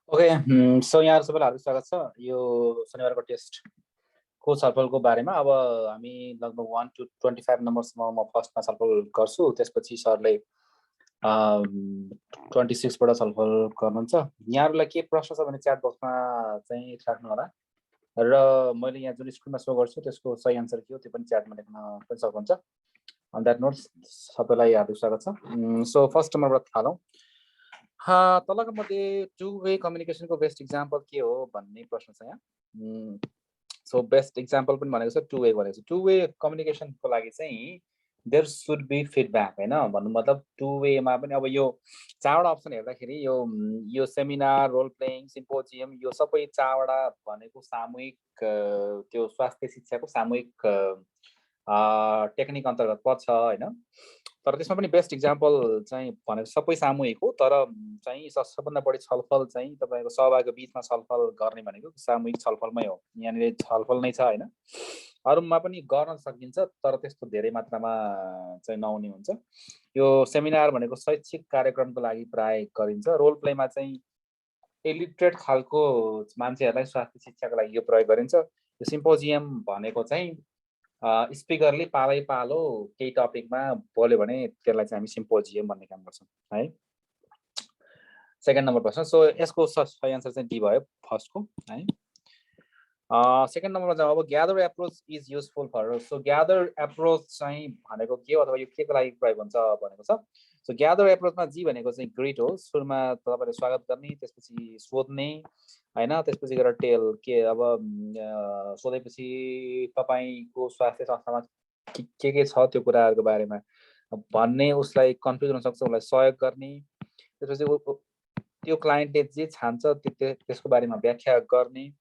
Okay, so यहाँ सबैलाई हार्दिक स्वागत छ यो शनिबारको टेस्टको छलफलको बारेमा। अब हामी लगभग 1 to 25 नम्बरसम्म म फर्स्टमा छलफल गर्छु, त्यसपछि सरले 26 बाट छलफल गर्नुहुन्छ। यहाँहरूलाई के प्रश्न छ भने च्याट बक्समा चाहिँ राख्नु होला र मैले यहाँ जुन स्क्रिनमा सो गर्छु त्यसको सही आन्सर के हो त्यो पनि च्याटमा लेख्न पनि सक्नुहुन्छ। अन द्याट नोट्स सबैलाई हार्दिक स्वागत छ। सो फर्स्ट नम्बरबाट थालौँ। तलका मध्ये टु वे कम्युनिकेसनको बेस्ट इक्जाम्पल के हो भन्ने प्रश्न छ यहाँ। सो बेस्ट इक्जाम्पल पनि भनेको छ, टु वे भनेको छ। टु वे कम्युनिकेसनको लागि चाहिँ देयर सुड बी फिडब्याक होइन भन्नु मतलब टु वेमा पनि। अब यो चारवटा अप्सन हेर्दाखेरि यो सेमिनार, रोल प्लेइङ, सिम्पोजियम यो सबै चारवटा भनेको सामूहिक त्यो स्वास्थ्य शिक्षाको सामूहिक टेक्निक अन्तर्गत पर्छ होइन। तर त्यसमा पनि बेस्ट इक्जाम्पल चाहिँ भनेको सबै सामूहिक हो, तर चाहिँ सबभन्दा बढी छलफल चाहिँ तपाईँको सहभागीको बिचमा छलफल गर्ने भनेको सामूहिक छलफलमै हो। यहाँनिर छलफल नै छ होइन। अरूमा पनि गर्न सकिन्छ तर त्यस्तो धेरै मात्रामा चाहिँ नहुने हुन्छ। यो सेमिनार भनेको शैक्षिक कार्यक्रमको लागि प्राय गरिन्छ। रोल प्लेमा चाहिँ इलिटरेट खालको मान्छेहरूलाई स्वास्थ्य शिक्षाको लागि यो प्रयोग गरिन्छ। यो सिम्पोजियम भनेको चाहिँ स्पिकरले पालै पालो केही टपिकमा बोल्यो भने त्यसलाई चाहिँ हामी सिम्पोजियम भन्ने काम गर्छौँ है। सेकेन्ड नम्बर प्रश्न। सो यसको सही आन्सर चाहिँ डी भयो फर्स्टको है। सेकेन्ड नम्बरमा चाहिँ अब gather approach is useful for. So gather approach चाहिँ भनेको के हो अथवा यो के को लागि प्रयोग हुन्छ भनेको छ। सो ग्यादर एप्रोचमा जी भनेको चाहिँ ग्रिट हो, सुरुमा तपाईँले स्वागत गर्ने, त्यसपछि सोध्ने होइन, त्यसपछि गएर टेल के अब सोधेपछि तपाईँको स्वास्थ्य संस्थामा के छ त्यो कुराहरूको बारेमा भन्ने, उसलाई कन्फ्युज हुनसक्छ, उसलाई सहयोग गर्ने, त्यसपछि त्यो क्लाइन्टले जे छान्छ त्यसको बारेमा व्याख्या गर्ने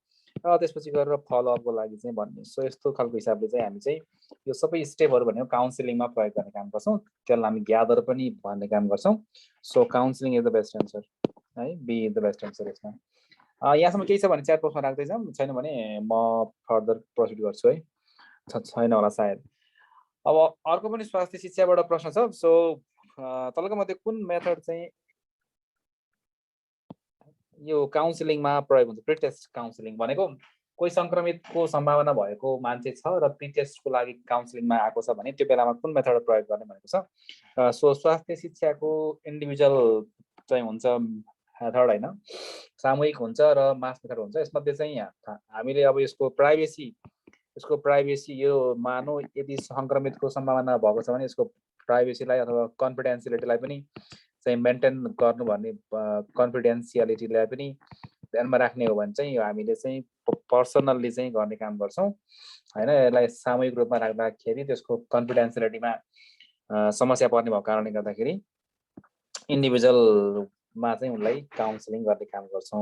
र त्यसपछि गएर फलोअपको लागि चाहिँ भन्ने। सो यस्तो खालको हिसाबले चाहिँ हामी चाहिँ यो सबै स्टेपहरू भनेको काउन्सिलिङमा प्रयोग गर्ने काम गर्छौँ, त्यसलाई हामी ग्यादर पनि भन्ने काम गर्छौँ। So counselling is the best answer है, B is the best answer यसमा। यहाँसम्म केही छ भने च्याट बक्समा राख्दैछौँ, छैन भने म फर्दर प्रोसिड गर्छु है। छैन होला सायद। अब अर्को पनि स्वास्थ्य शिक्षाबाट प्रश्न छ। सो तलका मध्ये कुन मेथड चाहिँ यो काउन्सिलिङमा प्रयोग हुन्छ? प्रिटेस्ट काउन्सिलिङ भनेको कोही सङ्क्रमितको सम्भावना भएको मान्छे छ र प्रिटेस्टको लागि काउन्सिलिङमा आएको छ भने त्यो बेलामा कुन मेथड प्रयोग गर्ने भनेको छ। सो स्वास्थ्य शिक्षाको इन्डिभिजुअल चाहिँ हुन्छ मेथड होइन, सामूहिक हुन्छ र मास मेथड हुन्छ। यसमध्ये चाहिँ हामीले अब यसको प्राइभेसी यो मानौ यदि सङ्क्रमितको सम्भावना भएको छ भने यसको प्राइभेसीलाई अथवा कन्फिडेन्सियलिटीलाई पनि चाहिँ मेन्टेन गर्नु भन्ने, कन्फिडेन्सियलिटीलाई पनि ध्यानमा राख्ने हो भने चाहिँ हामीले चाहिँ पर्सनल्ली चाहिँ गर्ने काम गर्छौँ होइन। यसलाई सामूहिक रूपमा राख्दाखेरि त्यसको कन्फिडेन्सियलिटीमा समस्या पर्ने भएको कारणले गर्दाखेरि इन्डिभिजुअलमा चाहिँ उनलाई काउन्सिलिङ गर्ने काम गर्छौँ।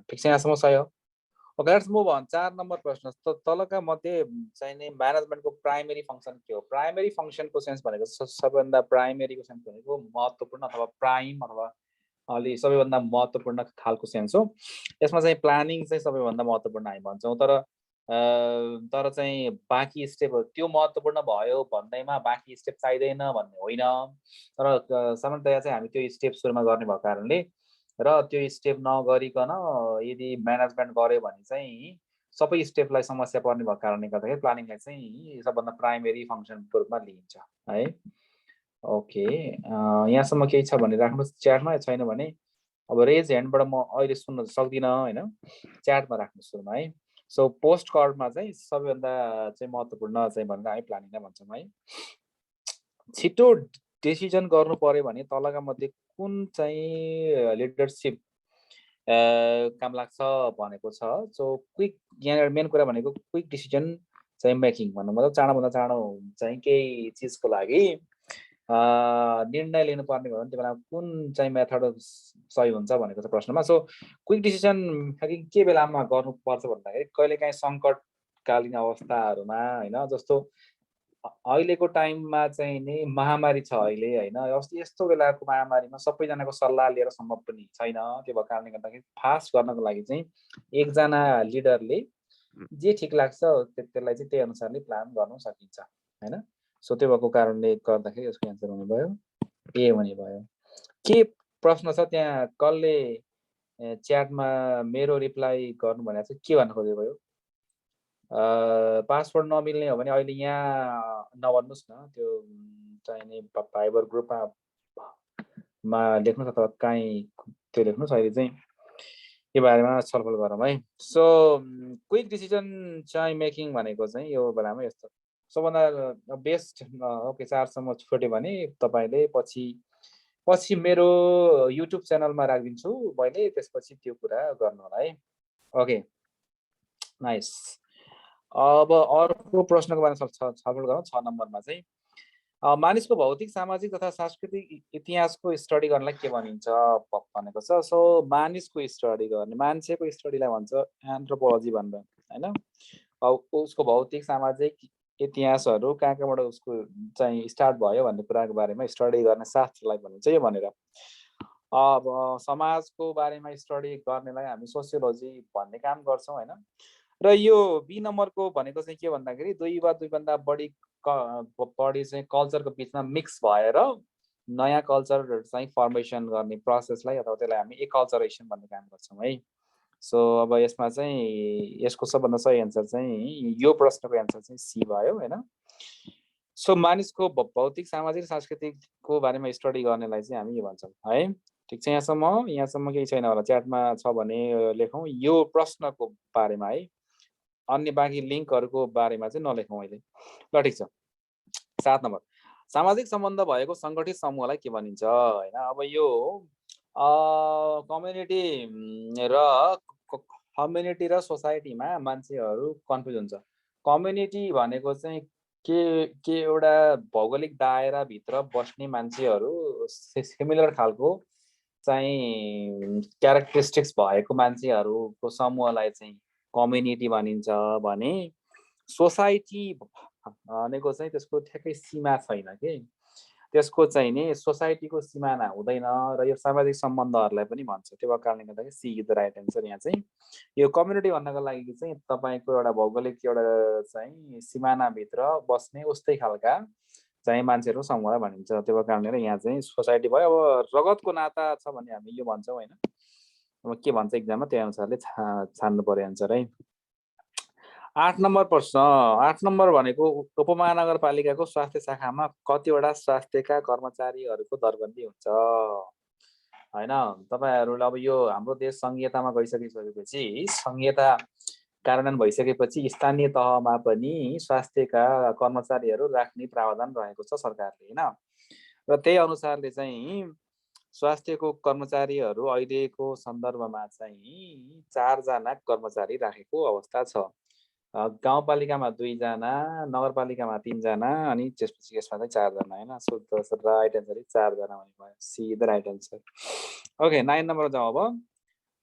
ठिक छ, यहाँसम्म सही हो। Okay, let's move on. 4 number प्रश्न। तलका मध्ये चाहिने म्यानेजमेन्टको प्राइमेरी फङ्सन के हो? प्राइमेरी फङ्सनको सेन्स भनेको सबैभन्दा प्राइमेरीको सेन्स भनेको महत्त्वपूर्ण अथवा प्राइम अथवा अलि सबैभन्दा महत्त्वपूर्ण खालको सेन्स हो। यसमा चाहिँ प्लानिङ चाहिँ सबैभन्दा महत्त्वपूर्ण हामी भन्छौँ, तर चाहिँ बाँकी स्टेपहरू त्यो महत्त्वपूर्ण भयो भन्दैमा बाँकी स्टेप चाहिँदैन भन्ने होइन। तर सामान्यतया चाहिँ हामी त्यो स्टेप सुरुमा गर्ने भएको कारणले र त्यो स्टेप नगरिकन यदि म्यानेजमेन्ट गर्यो भने चाहिँ सबै स्टेपलाई समस्या पर्ने भएको कारणले गर्दाखेरि प्लानिङलाई चाहिँ सबभन्दा प्राइमेरी फङ्सनको रूपमा लिइन्छ है। ओके, यहाँसम्म केही छ भने राख्नुहोस् च्याटमा, छैन भने अब रेज ह्यान्डबाट म अहिले सुन्न सक्दिनँ होइन, च्याटमा राख्नु सुरुमा है। सो पोस्ट कार्डमा चाहिँ सबैभन्दा चाहिँ महत्त्वपूर्ण चाहिँ भनेर हामी प्लानिङलाई भन्छौँ है। छिटो डिसिजन गर्नु पर्यो भने तलका मध्ये कुन चाहिँ लिडरसिप काम लाग्छ भनेको छ। सो क्विक, यहाँ मेन कुरा भनेको क्विक डिसिजन चाहिँ मेकिङ भन्नु मतलब चाँडोभन्दा चाँडो चाहिँ केही चिजको लागि निर्णय लिनुपर्ने भयो भने त्यो बेला कुन चाहिँ मेथड सही हुन्छ भनेको छ प्रश्नमा। सो क्विक डिसिजन मेकिङ के बेलामा गर्नुपर्छ भन्दाखेरि कहिलेकाहीँ सङ्कटकालीन अवस्थाहरूमा होइन, जस्तो अहिलेको टाइममा चाहिँ नि महामारी छ अहिले होइन, यस्तो बेलाको महामारीमा सबैजनाको सल्लाह लिएर सम्भव पनि छैन। त्यो भएको कारणले गर्दाखेरि फास्ट गर्नको लागि चाहिँ एकजना लिडरले जे ठिक लाग्छ त्यसलाई चाहिँ त्यही अनुसारले प्लान गर्न सकिन्छ होइन। सो त्यो भएको कारणले गर्दाखेरि यसको एन्सर हुने भयो ए हुने भयो। के प्रश्न छ त्यहाँ? कसले च्याटमा मेरो रिप्लाई गर्नु भनेको चाहिँ के भन्न खोजेको भयो? पासवर्ड नमिल्ने हो भने अहिले यहाँ नभन्नुहोस् न, त्यो चाहिने भाइबर ग्रुपमा लेख्नुहोस् अथवा काहीँ त्यो लेख्नुहोस्। अहिले चाहिँ यो बारेमा छलफल गरौँ है। सो क्विक डिसिजन चाहिँ मेकिङ भनेको चाहिँ यो बेलामा यस्तो सबभन्दा बेस्ट। ओके, 4 सम्म छोड्यो भने तपाईँले पछि मेरो युट्युब च्यानलमा राखिदिन्छु मैले, त्यसपछि त्यो कुरा गर्नु होला है। Okay, nice. अब अर्को प्रश्नको बारेमा छलफल गरौँ। 6 नम्बरमा चाहिँ मानिसको भौतिक सामाजिक तथा सांस्कृतिक इतिहासको स्टडी गर्नलाई के भनिन्छ भनेको छ। सो मानिसको स्टडी गर्ने, मान्छेको स्टडीलाई भन्छ एन्थ्रोपोलोजी भनेर हैन। उसको भौतिक सामाजिक इतिहासहरू कहाँबाट उसको चाहिँ स्टार्ट भयो भन्ने कुराको बारेमा स्टडी गर्ने शास्त्रलाई भनिन्छ यो भनेर। अब समाजको बारेमा स्टडी गर्नेलाई हामी सोसियोलोजी भन्ने काम गर्छौँ हैन। र यो बी नम्बरको भनेको चाहिँ के भन्दाखेरि दुई वा दुईभन्दा बढी चाहिँ कल्चरको बिचमा मिक्स भएर नयाँ कल्चर चाहिँ फर्मेसन गर्ने प्रोसेसलाई अथवा त्यसलाई हामी एकल्चरेसन भन्ने काम गर्छौँ है। सो अब यसमा चाहिँ यसको सबभन्दा सही एन्सर चाहिँ यो प्रश्नको एन्सर चाहिँ सी भयो हैन। सो मानिसको भौतिक सामाजिक सांस्कृतिकको बारेमा स्टडी गर्नेलाई चाहिँ हामी यो भन्छौँ है। ठिक छ, यहाँसम्म केही छैन होला? च्याटमा छ भने लेखौँ यो प्रश्नको बारेमा है, अन्य बाँकी लिङ्कहरूको बारेमा चाहिँ नलेखौँ अहिले। ल ठिक छ। 7 नम्बर, सामाजिक सम्बन्ध भएको सङ्गठित समूहलाई के भनिन्छ हैन। अब यो कम्युनिटी र सोसाइटीमा मान्छेहरू कन्फ्युज हुन्छ। कम्युनिटी भनेको चाहिँ के एउटा भौगोलिक दायराभित्र बस्ने मान्छेहरू सिमिलर खालको चाहिँ क्यारेक्टरिस्टिक्स भएको मान्छेहरूको समूहलाई चाहिँ कम्युनिटी भनिन्छ भने सोसाइटी भनेको चाहिँ त्यसको ठ्याक्कै सीमा छैन के, त्यसको चाहिँ नि सोसाइटीको सिमाना हुँदैन र यो सामाजिक सम्बन्धहरूलाई पनि भन्छ। त्यो कारणले गर्दाखेरि C is the right answer. यहाँ चाहिँ यो कम्युनिटी भन्नको लागि चाहिँ तपाईँको एउटा भौगोलिक एउटा चाहिँ सिमानाभित्र बस्ने उस्तै खालका चाहिँ मान्छेहरू समूहलाई भनिन्छ। त्यो कारणले यहाँ चाहिँ सोसाइटी भयो। अब रगतको नाता छ भने हामी यो भन्छौँ होइन। अब के भन्छ इक्जाममा त्यही अनुसारले छान्नु पर्यो एन्सर है। 8 नम्बर प्रश्न। 8 नम्बर भनेको उपमहानगरपालिकाको स्वास्थ्य शाखामा कतिवटा स्वास्थ्यका कर्मचारीहरूको दरबन्दी हुन्छ हैन। तपाईहरुले अब यो हाम्रो देश संघीयतामा गइसकेपछि संघीयता कार्यान्वयन भइसकेपछि स्थानीय तहमा पनि स्वास्थ्यका कर्मचारीहरू राख्ने प्रावधान रहेको छ सरकारले हैन। र त्यही अनुसारले चाहिँ स्वास्थ्यको कर्मचारीहरू अहिलेको सन्दर्भमा चाहिँ 4 जना कर्मचारी राखेको अवस्था छ। गाउँपालिकामा 2 जना, नगरपालिकामा 3 जना अनि त्यसपछि यसमा चाहिँ 4 जना हैन। So the right answer is 4 जना भयो। See the right answer. Okay, 9 number जाउँ अब।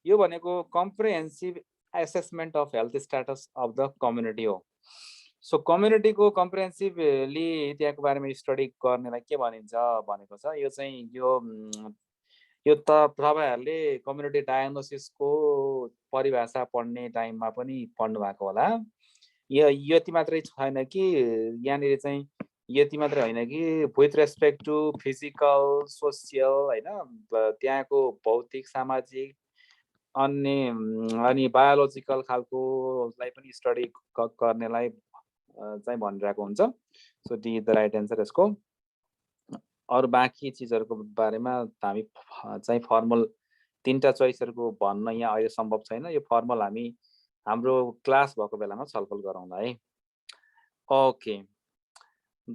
यो भनेको comprehensive assessment of health status of the community हो। सो कम्युनिटीको कम्प्रिहेन्सिभली त्यहाँको बारेमा स्टडी गर्नेलाई के भनिन्छ भनेको छ। यो चाहिँ यो त तपाईहरुले कम्युनिटी डायग्नोसिसको परिभाषा पढ्ने टाइममा पनि पढ्नु भएको होला। यो यति मात्रै छैन कि यहाँनिर चाहिँ यति मात्रै होइन कि with respect to physical social हैन, त्यहाँको भौतिक सामाजिक अनि बायोलोजिकल खालकोलाई पनि स्टडी गर्नेलाई चाहिँ भनिरहेको हुन्छ। So D the right answer यसको। अरु बाँकी चिजहरूको बारेमा हामी चाहिँ फर्मल 3टा चोइसहरूको भन्न यहाँ अहिले सम्भव छैन। यो फर्मल हामी हाम्रो क्लास भएको बेलामा छलफल गरौँला है। ओके,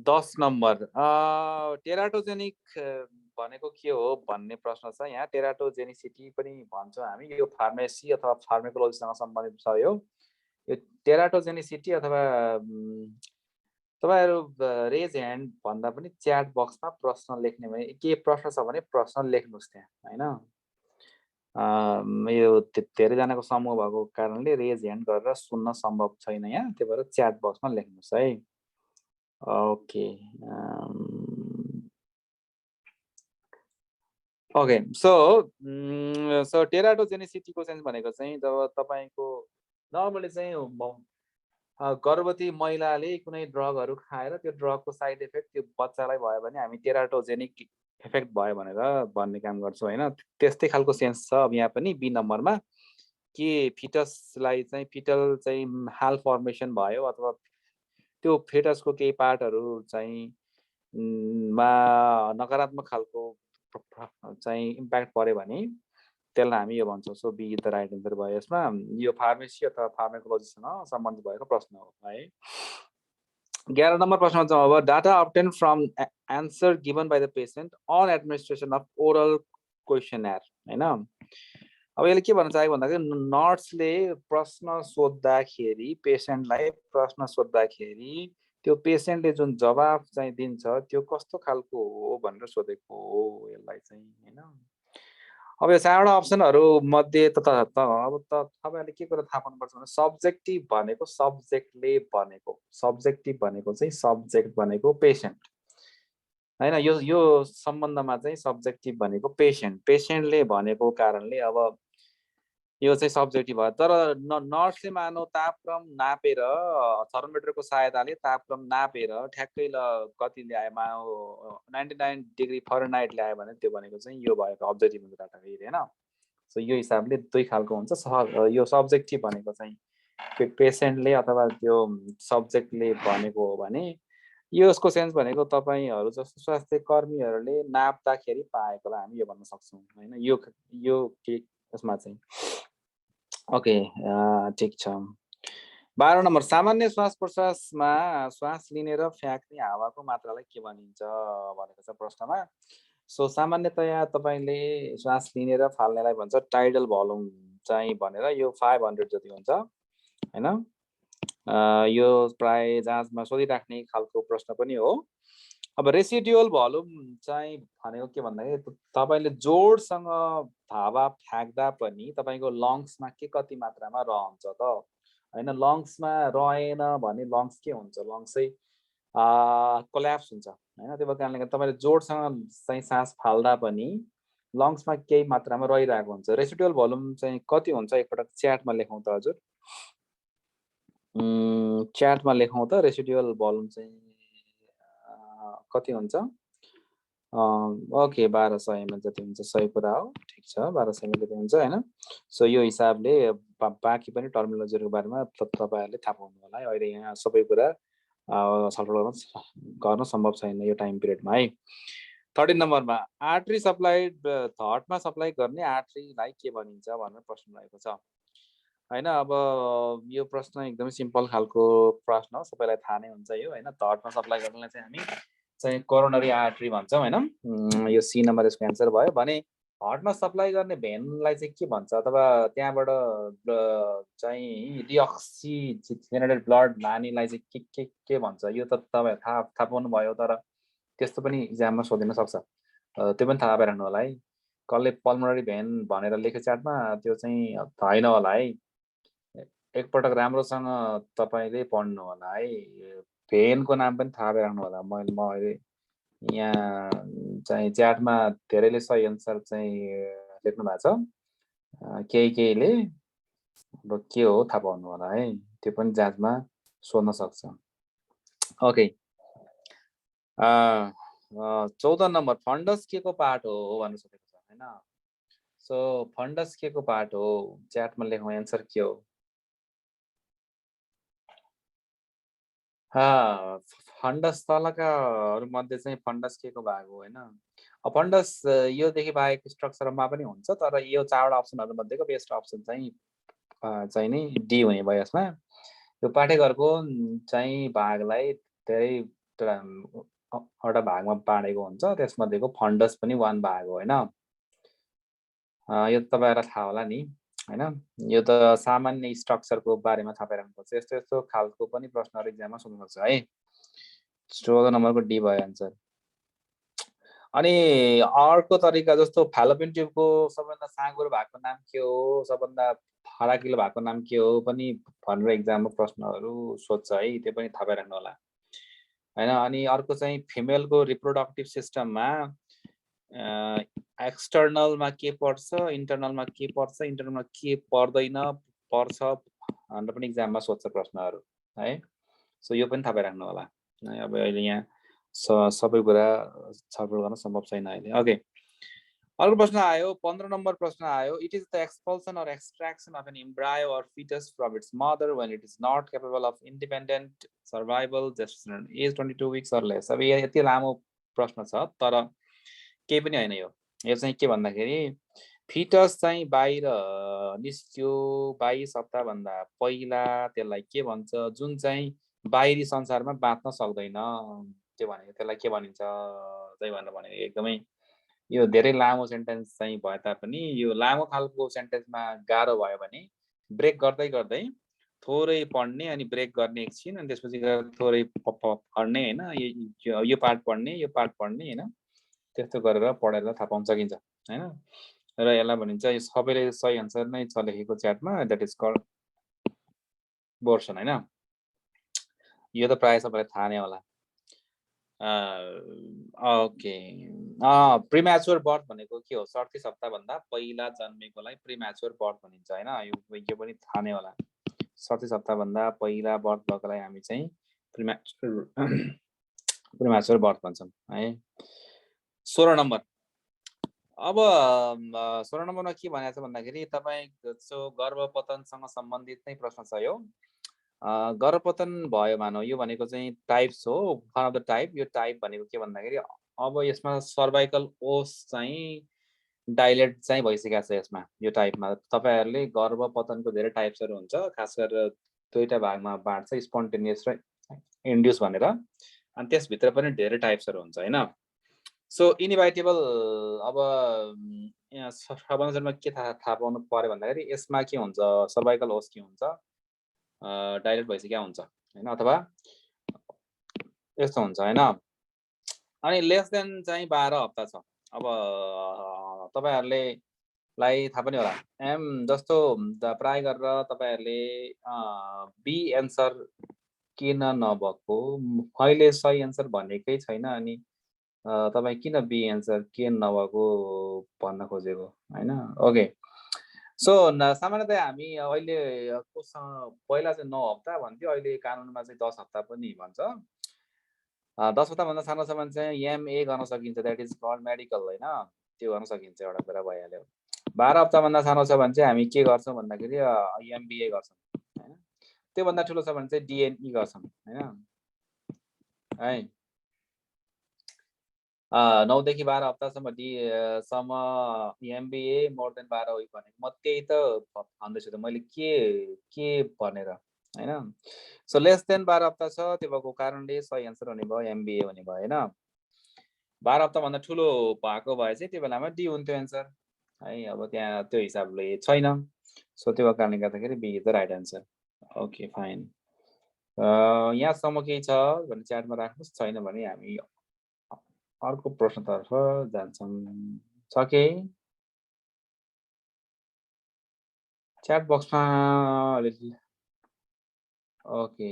10 नम्बर टेराटोजेनिक भनेको के हो भन्ने प्रश्न छ यहाँ। टेराटोजेनिसिटी पनि भन्छौँ हामी। यो फार्मेसी अथवा फार्मेकोलोजीसँग सम्बन्धित छ। यो टेराटोजेनिसिटी अथवा तपाईहरु रेज ह्यान्ड भन्दा पनि च्याट बक्समा प्रश्न लेख्ने भने के प्रश्न छ भने प्रश्न लेख्नुस् त्यहाँ हैन। यो धेरै जनाको समूह भएको कारणले रेज ह्यान्ड गरेर सुन्न सम्भव छैन यहाँ, त्यही भएर च्याट बक्समा लेख्नुस् है। ओके ओके, सो टेराटोजेनिसिटीको सेन्स भनेको चाहिँ जब तपाईको नर्मली चाहिँ गर्भवती महिलाले कुनै ड्रगहरू खाएर त्यो ड्रगको साइड इफेक्ट त्यो बच्चालाई भयो भने हामी टेराटोजेनिक इफेक्ट भयो भनेर भन्ने काम गर्छु हैन। त्यस्तै खालको सेन्स छ अब यहाँ पनि बी नम्बरमा के फिटसलाई चाहिँ फिटल चाहिँ हाल फर्मेसन भयो अथवा त्यो फेटसको केही पार्टहरू चाहिँ मा नकारात्मक खालको चाहिँ इम्प्याक्ट पर्यो भने त्यसलाई हामी यो भन्छौँ। So B the right answer भयो यसमा। यो फार्मेसी अथवा फार्माकोलोजीसँग सम्बन्धित भएको प्रश्न हो है। 11 नम्बर प्रश्नमा चाहिँ अब data obtain from answer given by the patient on administration of oral questionnaire हैन। अब यसले के भन्न चाहेको भन्दाखेरि नर्सले प्रश्न सोद्धाखेरि पेसेन्टलाई प्रश्न सोद्धाखेरि त्यो पेसेन्टले जुन जवाफ चाहिँ दिन्छ त्यो कस्तो खालको हो भनेर सोधेको हो यसलाई चाहिँ हैन। अब यो चारवटा अप्सनहरू मध्ये अब तपाईँहरूले के कुरा थाहा पाउनुपर्छ भने सब्जेक्टिभ भनेको सब्जेक्टले भनेको, सब्जेक्टिभ भनेको चाहिँ सब्जेक्ट भनेको पेसेन्ट हैन। यो सम्बन्धमा चाहिँ सब्जेक्टिभ भनेको पेसेन्टले भनेको कारणले अब यो चाहिँ सब्जेक्टिभ भयो। तर नर्सले मानौ तापक्रम नापेर थर्मोमिटरको सहायताले तापक्रम नापेर ठ्याक्कै ल कति ल्यायो मानौ 99 डिग्री फरेनहाइट ल्यायो भने त्यो भनेको चाहिँ यो भएको अब्जेक्टिभ हुन्छ डाटा फेरि हैन। सो यो हिसाबले दुई खालको हुन्छ। यो सब्जेक्टिभ भनेको चाहिँ पेसेन्टले अथवा त्यो सब्जेक्टले भनेको हो भने यसको सेन्स भनेको तपाईहरु जस्तो स्वास्थ्य कर्मीहरूले नाप्दाखेरि पाएकोलाई हामी यो भन्न सक्छौं हैन। यो के यसमा चाहिँ ओके ठीक छ। 12 नम्बर सामान्य श्वास प्रश्वासमा श्वास लिने र फ्याँक्ने हावाको मात्रालाई के भनिन्छ भनेको छ प्रश्नमा। सो सामान्यतया तपाईले श्वास लिने र फाल्नेलाई भन्छ टाइडल भोल्युम चाहिँ भनेर यो 500 जति हुन्छ हैन। यो प्राय जाँचमा सोधिराख्ने खालको प्रश्न पनि हो। अब रेसिडुअल भोल्युम चाहिँ भनेको के भन्दाखेरि तपाईले जोडसँग हावा फ्याँक्दा पनि तपाईको लङ्समा के कति मात्रामा रहन्छ त हैन। लङ्समा रहेन भने लङ्स के हुन्छ, लङ्स चाहिँ कोल्याप्स हुन्छ हैन। त्यो कारणले गर्दा तपाईले जोडसँग चाहिँ सास फाल्दा पनि लङ्समा केही मात्रामा रहिरहेको हुन्छ। रेसिडुअल भोल्युम चाहिँ कति हुन्छ एकपटक च्याटमा लेखौं त हजुर। च्याटमा लेखौं त रेसिडुअल भोल्युम चाहिँ कति हुन्छ। ओके 1200 ml जति हुन्छ। सही कुरा हो, ठीक छ 1200 ml जति हुन्छ हैन। सो यो हिसाबले बाँकी पनि टर्मिनोलोजीको बारेमा तपाईहरुले थाहा पाउनु होला है। अहिले यहाँ सबै कुरा छलफल गर्न सम्भव छैन यो टाइम पिरियडमा है। 13 नम्बरमा आर्टरी सप्लाइड थर्डमा सप्लाई गर्ने आर्टरीलाई के भनिन्छ भनेर प्रश्न रहेको छ हैन। अब यो प्रश्न एकदमै सिम्पल खालको प्रश्न हो, सबैलाई थाहा नै हुन्छ यो हैन। थर्डमा सप्लाई गर्नलाई चाहिँ हामी चाहिँ कोरोनरी आर्टरी भन्छौं हैन। यो सी नम्बर यसको एन्सर भयो भने हार्टमा सप्लाई गर्ने भेनलाई चाहिँ के भन्छ अथवा त्यहाँबाट चाहिँ डिअक्सिजेनेटेड ब्लड लानेलाई चाहिँ के भन्छ यो त तपाईहरु थाहा पाउनु भयो। तर त्यस्तो पनि इक्जाममा सोधिन सक्छ, त्यो पनि थाहा पाइराख्नु होला है। कसले पल्मोनरी भेन भनेर लेख्यो च्याटमा त्यो चाहिँ हैन होला है। एकपटक राम्रोसँग तपाईले पढ्नु होला है। भेनको नाम पनि थाहा पाइराख्नु होला। म अहिले यहाँ चाहिँ च्याटमा धेरैले सही एन्सर चाहिँ लेख्नु भएको छ, केहीले अब के हो थाहा पाउनु होला है। त्यो पनि जाँचमा सोध्न सक्छ। ओके 14 नम्बर फन्डस के को पार्ट हो भनेर सोधेको छ हैन। सो फन्डस के को पार्ट हो च्याटमा लेखौं एन्सर के हो। फन्डस तलकाहरु मध्ये चाहिँ फन्डस के को भाग हो हैन। फन्डस यो देखि बाहेक स्ट्रक्चरमा पनि हुन्छ, तर यो चारवटा अप्सनहरु मध्येको बेस्ट अप्सन चाहिँ नि डी हुने भयो यसमा। यो पाठेघरको चाहिँ भागलाई धेरै वटा भागमा बाँडेको हुन्छ, त्यसमध्येको फन्डस पनि 1 भाग हो हैन। यो तपाईहरुलाई थाहा होला नि हैन। यो त सामान्य स्ट्रक्चरको बारेमा थाहा पाइराख्नुपर्छ। यस्तो खालको पनि प्रश्नहरु एक्जाममा सोध्न सक्छ है। 14 नम्बरको डी भयो आन्सर। अनि अर्को तरिका जस्तो फ्यालोपियन ट्युबको सबभन्दा साँगुरो भागको नाम के हो, सबभन्दा फराकिलो भागको नाम के हो पनि भनेर एक्जाममा प्रश्नहरु सोध्छ है। त्यो पनि थाहा पाइराख्नु होला हैन। अनि अर्को चाहिँ फिमेलको रिप्रोडक्टिभ सिस्टममा एक्सटर्नलमा के पर्छ, इन्टर्नलमा के पर्छ, इन्टर्नलमा के पर्दैन पर्छ भनेर पनि एक्जाममा सोध्छ प्रश्नहरु है। सो यो पनि थाहा पाइराख्नु होला। अब अहिले यहाँ सबै कुरा छलफल गर्न सम्भव छैन अहिले। ओके, अर्को प्रश्न आयो 15 नम्बर प्रश्न आयो। It is the expulsion or extraction of an embryo or fetus from its mother when it is not capable of independent survival, gestation age 22 weeks or less। अब यति लामो प्रश्न छ तर केही पनि होइन। यो चाहिँ के भन्दाखेरि फिटस चाहिँ बाहिर निस्क्यो 22 हप्ताभन्दा पहिला त्यसलाई के भन्छ, जुन चाहिँ बाहिरी संसारमा बाँच्न सक्दैन, त्यो भनेको त्यसलाई के भनिन्छ चाहिँ भनेर भनेको एकदमै यो धेरै लामो सेन्टेन्स चाहिँ भए तापनि यो लामो खालको सेन्टेन्समा गाह्रो भयो भने ब्रेक गर्दै गर्दै थोरै पढ्ने अनि ब्रेक गर्ने एकछिन अनि त्यसपछि थोरै पढ्ने हैन, यो पार्ट पढ्ने यो पार्ट पढ्ने हैन, त्यस्तो गरेर पढेर थाहा पाउन सकिन्छ हैन। र यसलाई भनिन्छ यो सबैले सही आन्सर नै छ लेखेको च्याटमा, द्याट इज कल्ड बोर्सन हैन। यो त प्राय सबैलाई थाहा नै होला। ओके, प्रिम्याचुअर बर्थ भनेको के हो? 37 हप्ताभन्दा पहिला जन्मेकोलाई प्रिम्याचुअर बर्थ भनिन्छ हैन। यो पनि थाहा नै होला। 37 हप्ताभन्दा पहिला बर्थ भएकोलाई हामी चाहिँ प्रिम्याचुअर बर्थ भन्छौँ है। 16 नम्बर। अब 16 नम्बरमा के भनेको छ भन्दाखेरि तपाईको गर्भपतनसँग सम्बन्धित नै प्रश्न छ यो। गर्भपतन भयो मानौ, यो भनेको चाहिँ टाइप्स हो, वान अफ द टाइप। यो टाइप भनेको के भन्दाखेरि अब यसमा सर्भाइकल ओस चाहिँ डाइलेट चाहिँ भइसकेको छ यसमा। यो टाइपमा तपाईहरुले गर्भपतनको धेरै टाइप्सहरु हुन्छ, खास गरेर दुईटा भागमा बाँड्छ, स्पोन्टेनियस र इन्ड्युस भनेर। अनि त्यसभित्र पनि धेरै टाइप्सहरु हुन्छ हैन। सो इनइभाइटेबल अब यहाँ सबभन्दा के थाहा पाउनु पर्यो भन्दाखेरि यसमा के हुन्छ, सर्भाइकल ओस के हुन्छ, डाइलेट भइसक्यो हुन्छ हैन, अथवा यस्तो हुन्छ हैन। अनि लेस देन चाहिँ 12 हप्ता छ। अब तपाईहरुले लाई थाहा पनि होला, एम जस्तो प्राय गरेर तपाईहरुले बी एन्सर किन नभएको, मैले सही एन्सर भनेकै छैन अनि तपाई किन बी एन्सर किन नभएको भन्न खोजेको हैन। ओके, सो सामान्यतया हामी अहिले पहिला चाहिँ 9 हप्ता भन्थ्यो, अहिले कानुनमा चाहिँ 10 हप्ता पनि भन्छ। 10 हप्ताभन्दा सानो छ भने चाहिँ एमए गर्न सकिन्छ, द्याट इज कल्ड मेडिकल हैन, त्यो गर्न सकिन्छ, एउटा कुरा भइहाल्यो। 12 हप्ताभन्दा सानो छ भने चाहिँ हामी के गर्छौँ भन्दाखेरि एमबिए गर्छौँ हैन। त्योभन्दा ठुलो छ भने चाहिँ डिएनई गर्छौँ हैन है। 9 देखि 12 हप्तासम्म सम्म एमबिए, मोर देन 12 विक भनेको म त्यही त भन्दैछु त मैले के भनेर हैन। सो लेस देन 12 हप्ता छ, त्यो भएको कारणले सही एन्सर हुने भयो एमबिए हुने भयो हैन। 12 हप्ताभन्दा ठुलो भएको भए चाहिँ त्यो बेलामा डी हुन्थ्यो एन्सर है। अब त्यहाँ त्यो हिसाबले छैन, सो त्यो कारणले गर्दाखेरि B is the right answer. Okay fine. यहाँसम्म केही छ भने च्याटमा राख्नुहोस्, छैन भने हामी अर्को प्रश्नतर्फ जान्छौँ। छ के च्याट बक्समा? ओके,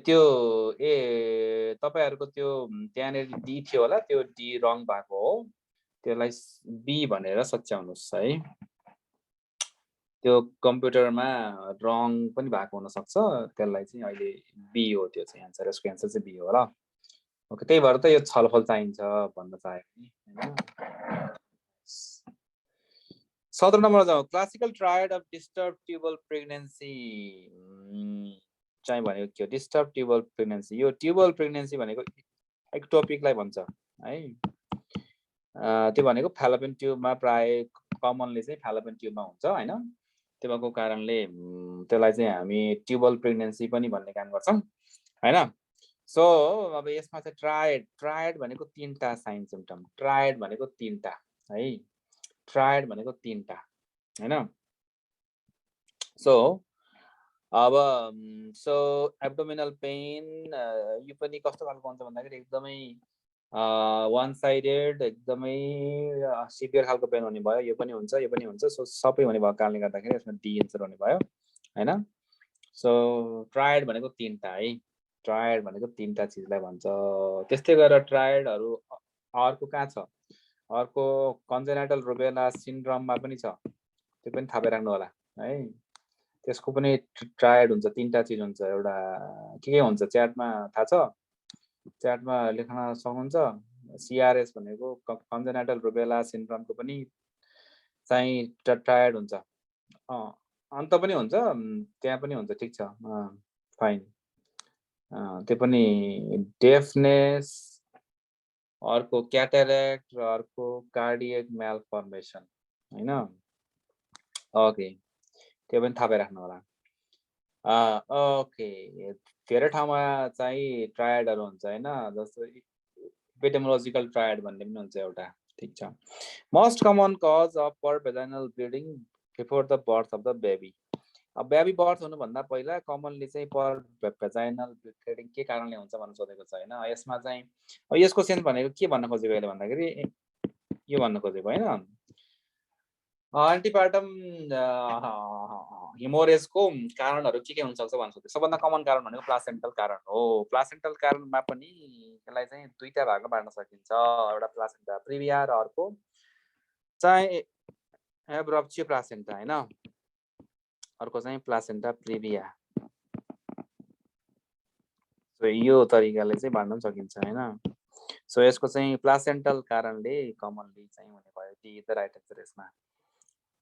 त्यो तपाईहरुको त्यो त्यहाँनेर डी थियो होला, त्यो डी रङ भएको हो, त्यसलाई बी भनेर सच्याउनुस् है। त्यो कम्प्युटरमा रङ पनि भएको हुन सक्छ, त्यसलाई चाहिँ अहिले बी हो, त्यो चाहिँ एन्सर, यसको एन्सर चाहिँ बी हो ल। ओके, त्यही भएर त यो छलफल चाहिन्छ भन्न चाहेको नि हैन। 17 नम्बरमा जाउँ। Classical triad of disturb tubal pregnancy चाहिँ भनेको के हो? डिस्टर्ब ट्युबल प्रेग्नेन्सी, यो ट्युबल प्रेग्नेन्सी भनेको एक्टोपिकलाई भन्छ है। त्यो भनेको फ्यालोपियन ट्युबमा प्राय कमनली चाहिँ फ्यालोपियन ट्युबमा हुन्छ हैन। त्यो भएको कारणले त्यसलाई चाहिँ हामी ट्युबल प्रेग्नेन्सी पनि भन्ने काम गर्छौं हैन। सो अब यसमा चाहिँ ट्रायड भनेको 3टा साइन सिम्पटम, ट्रायड भनेको 3टा है, ट्रायड भनेको 3टा हैन। सो अब सो एब्डोमिनल पेन, यो पनि कस्तो खालको हुन्छ भन्दाखेरि एकदमै वान साइडेड, एकदमै सिभियर खालको पेन हुने भयो, यो पनि हुन्छ, यो पनि हुन्छ। सो सबै हुने भएको कारणले गर्दाखेरि यसमा डी एन्सर हुने भयो हैन। सो ट्रायड भनेको 3टा है, ट्रायड भनेको 3टा चिजलाई भन्छ। त्यस्तै गरेर ट्रायडहरु अर्को कहाँ छ, अर्को कन्जेनाइटल रुबेला सिन्ड्रोममा पनि छ, त्यो पनि थाहा राख्नु होला है। त्यसको पनि ट्रायड हुन्छ, 3टा चिज हुन्छ। एउटा के हुन्छ च्याटमा थाहा छ? च्याटमा लेख्न सक्नुहुन्छ। सिआरएस भनेको कन्जेनाइटल रुबेला सिन्ड्रोमको पनि चाहिँ ट्रायड हुन्छ। अन्त पनि हुन्छ, त्यहाँ पनि हुन्छ, ठिक छ, फाइन। त्यो पनि डेफनेस, अर्को क्याटारेक्ट र अर्को कार्डियक म्यालफर्मेसन हैन। ओके, त्यो पनि थाहा पाइराख्नु होला। ओके, धेरै ठाउँमा चाहिँ ट्रायडहरू हुन्छ हैन, जस्तो एपिडेमियोलोजिकल ट्रायड भन्ने पनि हुन्छ एउटा, ठिक छ। Most common cause of per vaginal bleeding before the birth of the baby. अब बेबी बर्थ हुनुभन्दा पहिला कमनली चाहिँ पर भेजाइनल ब्लिडिङ के कारणले हुन्छ भनेर सोधेको छ हैन। यसमा चाहिँ यसको सेन्स भनेको के भन्न खोजेको अहिले भन्दाखेरि यो भन्न खोजेको हैन, एन्टिपार्टम हिमोरेजको कारणहरू के हुन सक्छ भन्न खोजेको। सबभन्दा कमन कारण भनेको प्लासेन्टल कारण हो। प्लासेन्टल कारणमा पनि यसलाई चाहिँ दुईटा भागमा बाँड्न सकिन्छ, एउटा प्लासेन्टा प्रिभिया र अर्को चाहिँ एब्रप्चियो प्लासेन्टा हैन, अर्को चाहिँ प्लासेन्टा प्रिभिया। सो यो तरिकाले चाहिँ बाँड्न सकिन्छ हैन। सो यसको चाहिँ प्लासेन्टल कारणले कमनली चाहिँ हुने भयो, डी द राइट आन्सर यसमा।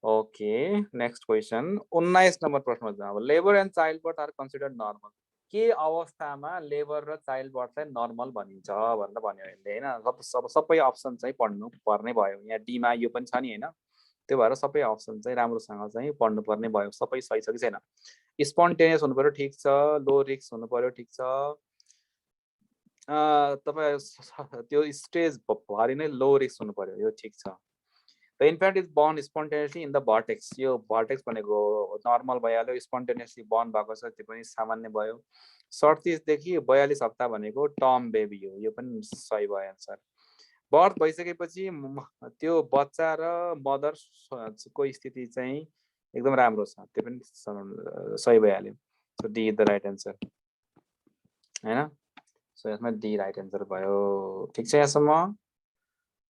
ओके, नेक्स्ट क्वेसन 19 नम्बर प्रश्न छ। अब labour and childbirth are considered normal. के अवस्थामा लेबर र चाइल्ड बर्थलाई नर्मल भनिन्छ भनेर भन्यो यसले हैन। सबै अप्सन चाहिँ पढ्नु पर्ने भयो। यहाँ डीमा यो पनि छ नि हैन, त्यो भएर सबै अप्सन चाहिँ राम्रोसँग चाहिँ पढ्नु पर्ने भयो। सबै सही छ कि छैन? स्पोन्टेनियस हुनु पर्यो, ठिक छ। लो रिस्क हुनु पर्यो, ठिक छ। तपाईँ त्यो स्टेज भरि नै लो रिस्क हुनु पर्यो, यो ठिक छ। The infant is born spontaneously in the vortex. यो vortex भनेको नर्मल भइहाल्यो, स्पोन्टेनियसली बर्न भएको छ त्यो पनि सामान्य भयो। 37 देखि 42 हप्ता भनेको टर्म बेबी हो, यो पनि सही भयो आन्सर। बर्थ भइसकेपछि त्यो बच्चा र मदरको स्थिति चाहिँ एकदम राम्रो छ, त्यो पनि सही भइहाल्यो। So D the right answer हैन। सो यसमा डी राइट आन्सर भयो, ठिक छ यहाँसम्म।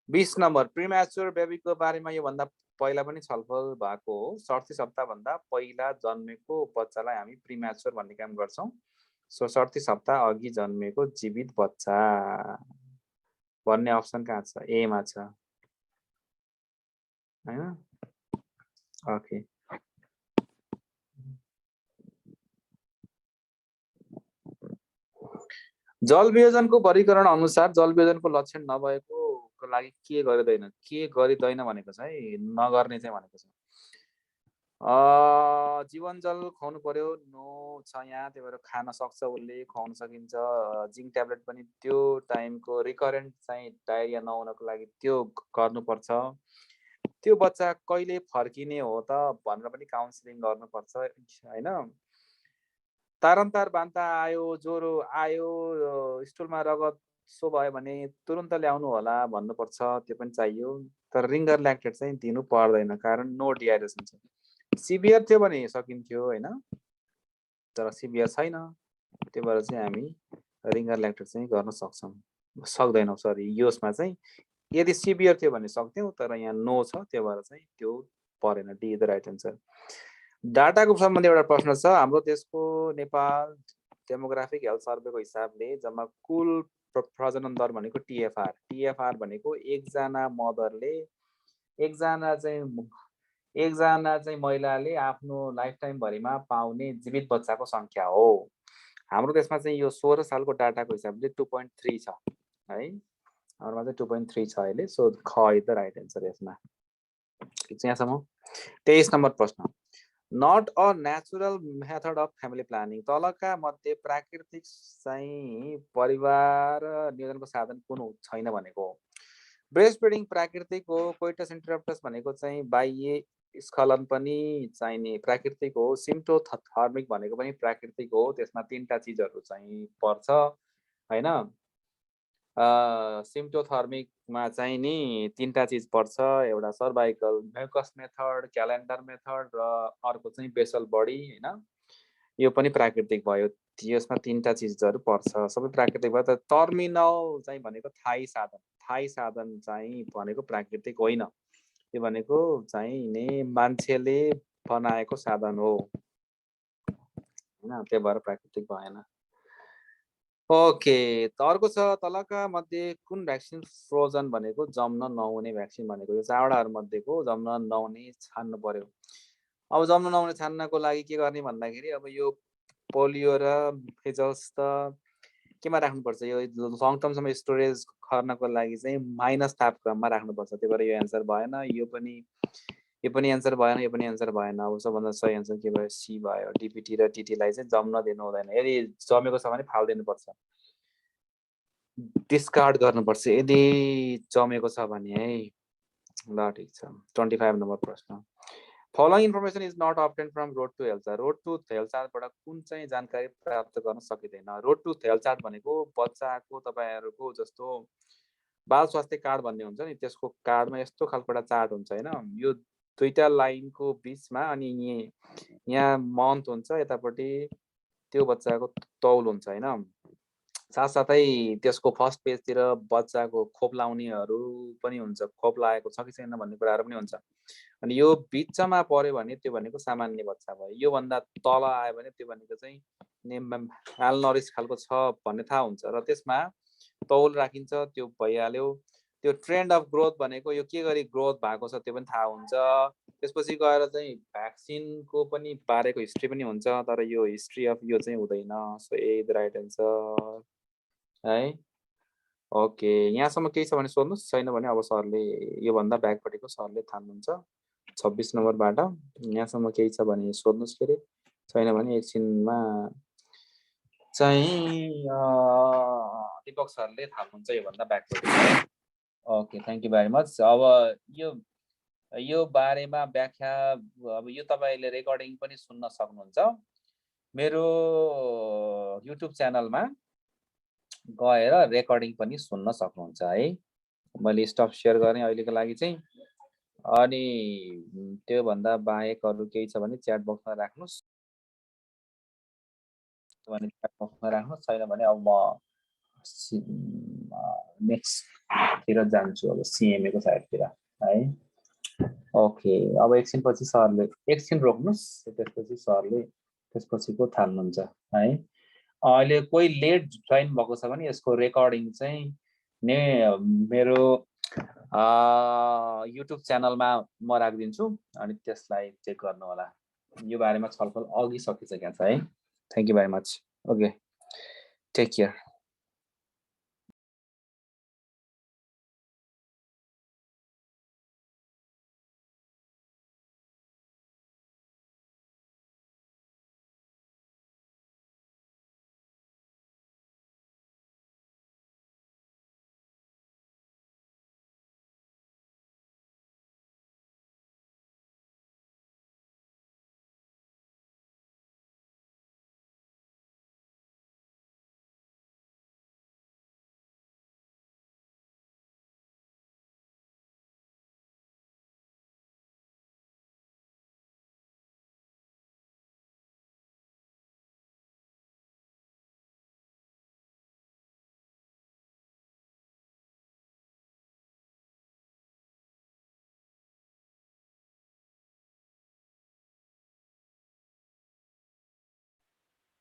20 नम्बर प्रिम्याच्योर बेबीको बारेमा यो भन्दा पहिला पनि छलफल भएको हो। 37 हप्ता भन्दा पहिला जन्मेको बच्चालाई हामी प्रिम्याच्योर भन्ने काम गर्छौं। सो 37 हप्ता अघि जन्मेको जीवित बच्चा भन्ने अप्सन कहाँ छ? ए मा छ हैन। ओके, जलवियोजनको वर्गीकरण अनुसार जलवियोजनको लक्षण नभएको लागि के गरिदैन भनेको छ है, नगर्ने चाहिँ भनेको छ। जीवन जल खुवाउनु पर्यो, नो छ यहाँ, त्यही भएर खान सक्छ उसले, खुवाउन सकिन्छ। जिङ्क ट्याब्लेट पनि त्यो टाइमको रिकरेन्ट चाहिँ डायरिया नहुनको लागि त्यो गर्नुपर्छ। त्यो बच्चा कहिले फर्किने हो त भनेर पनि काउन्सिलिङ गर्नुपर्छ हैन। तारन्तार बान्ता आयो, ज्वरो आयो, स्टुलमा रगत सो भयो भने तुरुन्त ल्याउनु होला भन्नुपर्छ, त्यो पनि चाहियो। तर रिङ्गर ल्याक्टेट चाहिँ दिनु पर्दैन, कारण नो डिहाइड्रेसन छ। सिभियर थियो भने सकिन्थ्यो हैन, तर सिभियर छैन, त्यही भएर चाहिँ हामी रिङ्गर ल्याक्टेट चाहिँ गर्न सक्दैनौँ। सरी, यसमा चाहिँ यदि सिभियर थियो भने सक्थ्यौँ, तर यहाँ नो छ, त्यही भएर चाहिँ त्यो परेन, डी द राइट आन्सर। डाटाको सम्बन्धी एउटा प्रश्न छ। हाम्रो देशको नेपाल डेमोग्राफिक हेल्थ सर्वेको हिसाबले जम्मा कुल प्रजनन दर भनेको टिएफआर भनेको एकजना मदरले एकजना चाहिँ महिलाले आफ्नो लाइफ टाइम भरिमा पाउने जीवित बच्चाको संख्या हो। हाम्रो देशमा चाहिँ यो 16 सालको डाटाको हिसाबले 2.3 छ है, हाम्रोमा चाहिँ 2.3 छ अहिले। सो ख इज द राइट आन्सर यसमा, ठिक छ यहाँसम्म। 23 नम्बर प्रश्न, not a natural method of family planning. तलका मध्ये प्राकृतिक चाहिँ परिवार नियोजनको साधन कुन छैन भनेको हो? ब्रेस्ट फिडिङ प्राकृतिक हो, कोइटस इन्टरप्टस भनेको चाहिँ बाह्य स्खलन पनि चाहिने प्राकृतिक हो, सिम्प्टोथर्मिक भनेको पनि प्राकृतिक हो। त्यसमा तीनटा चिजहरू चाहिँ पर्छ हैन। सिम्प्टोथर्मिकमा चाहिँ नि तीनटा चिज पर्छ, एउटा cervical mucus method, calendar method र अर्को चाहिँ बेसल बडी हैन। यो पनि प्राकृतिक भयो, यसमा तीनटा चिजहरू पर्छ, सबै प्राकृतिक भयो। तर टर्मिनल चाहिँ भनेको थाई साधन चाहिँ भनेको प्राकृतिक होइन, यो भनेको चाहिँ नि मान्छेले बनाएको साधन हो हैन, त्यही भएर प्राकृतिक भएन। ओके, त अर्को छ तलका मध्ये कुन भ्याक्सिन फ्रोजन भनेको जम्न नहुने भ्याक्सिन भनेको यो चारवटाहरू मध्येको जम्न नहुने छान्नु पर्यो। अब जम्न नहुने छान्नको लागि के गर्ने भन्दाखेरि अब यो पोलियो र मेजल्स त केमा राख्नुपर्छ, यो लङ टर्मसम्म स्टोरेज गर्नको लागि चाहिँ माइनस तापक्रममा राख्नुपर्छ। त्यही भएर यो एन्सर भएन, यो पनि एन्सर भएन, यो पनि एन्सर भएन। अब सबभन्दा सही एन्सर के भयो, सी भयो। डिपिटी र टिटीलाई चाहिँ जम्न दिनु हुँदैन। यदि जमेको छ भने फालिदिनुपर्छ, डिस्कार्ड गर्नुपर्छ यदि जमेको छ भने है। ल ठिक छ। 25 नम्बर प्रश्न, following information is not obtain from road to health chart. Road to health चार्टबाट कुन चाहिँ जानकारी प्राप्त गर्न सकिँदैन। रोड टु हेल्थ चार्ट भनेको बच्चाको तपाईँहरूको जस्तो बाल स्वास्थ्य कार्ड भन्ने हुन्छ नि, त्यसको कार्डमा यस्तो खालको एउटा चार्ट हुन्छ होइन, यो दुईटा लाइनको बिचमा अनि यहाँ मन्थ हुन्छ, यतापट्टि त्यो बच्चाको तौल हुन्छ होइन। साथसाथै त्यसको फर्स्ट पेजतिर बच्चाको खोप लाउनेहरू पनि हुन्छ, खोप लागेको छ कि छैन भन्ने कुराहरू पनि हुन्छ। अनि यो बिचमा पर्यो भने त्यो भनेको सामान्य बच्चा भयो। योभन्दा तल आयो भने त्यो भनेको चाहिँ म्यालनरिस खालको छ भन्ने थाहा हुन्छ र त्यसमा तौल राखिन्छ, त्यो भइहाल्यो। त्यो ट्रेन्ड अफ ग्रोथ भनेको यो के गरी ग्रोथ भएको छ त्यो पनि थाहा हुन्छ। त्यसपछि गएर चाहिँ भ्याक्सिनको पनि बारेको हिस्ट्री पनि हुन्छ, तर यो हिस्ट्री अफ यो चाहिँ हुँदैन। So A the right answer है। ओके, यहाँसम्म केही छ भने सोध्नुहोस्, छैन भने अब सरले योभन्दा ब्याकपट्टिको सरले थाल्नुहुन्छ 26 नम्बरबाट। यहाँसम्म केही छ भने सोध्नुहोस् के अरे, छैन भने एकछिनमा चाहिँ दिपक सरले थाल्नुहुन्छ योभन्दा ब्याकपट्टि। Okay, thank you very much. अब यो बारेमा व्याख्या, अब यो तपाईँले रेकर्डिङ पनि सुन्न सक्नुहुन्छ मेरो युट्युब च्यानलमा गएर रेकर्डिङ पनि सुन्न सक्नुहुन्छ है। मैले स्टप सेयर गरेँ अहिलेको लागि चाहिँ। अनि त्योभन्दा बाहेक अरू केही छ भने च्याट बक्समा राख्नुहोस्, छैन भने अब म नेक्स्टतिर जान्छु, अब सिएमए को साइडतिर है। ओके, अब एकछिनपछि सरले एकछिन रोक्नुहोस्, त्यसपछि सरले त्यसपछिको थाल्नुहुन्छ है। अहिले कोही लेट जोइन भएको छ भने यसको रेकर्डिङ चाहिँ मेरो युट्युब च्यानलमा म राखिदिन्छु, अनि त्यसलाई चेक गर्नु होला। यो बारेमा छलफल अघि सकिसकेको छ है। Thank you very much. Okay, take care.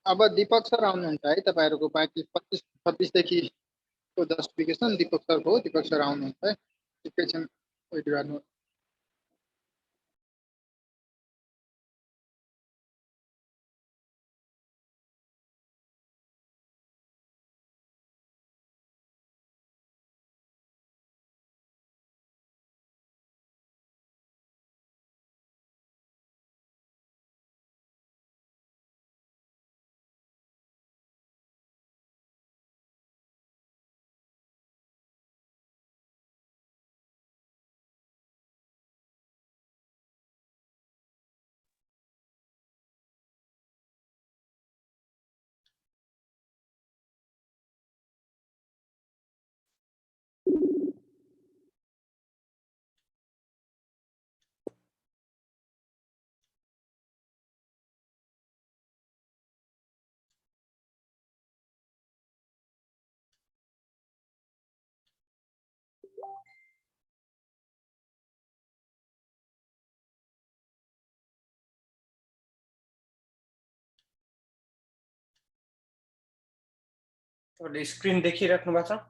अब दीपक सर आउनुहुन्छ है, तपाईँहरूको बाँकी 25देखिको जस्टिफिकेसन दीपक सरको हो। दीपक सर आउनुहुन्छ है, एकैछिन वेट गर्नु। तपाईँले स्क्रिन देखिराख्नु भएको छ?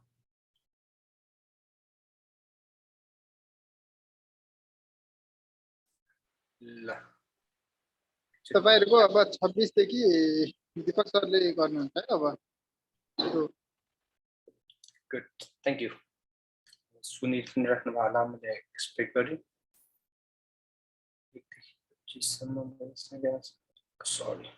ल तपाईहरुको अब 26 देखि दीपक सरले गर्नुहुन्छ है अब सुरु। Good, thank you. सुनिराख्नु भयो होला मैले एक्सपेक्ट गरेँ। सरी।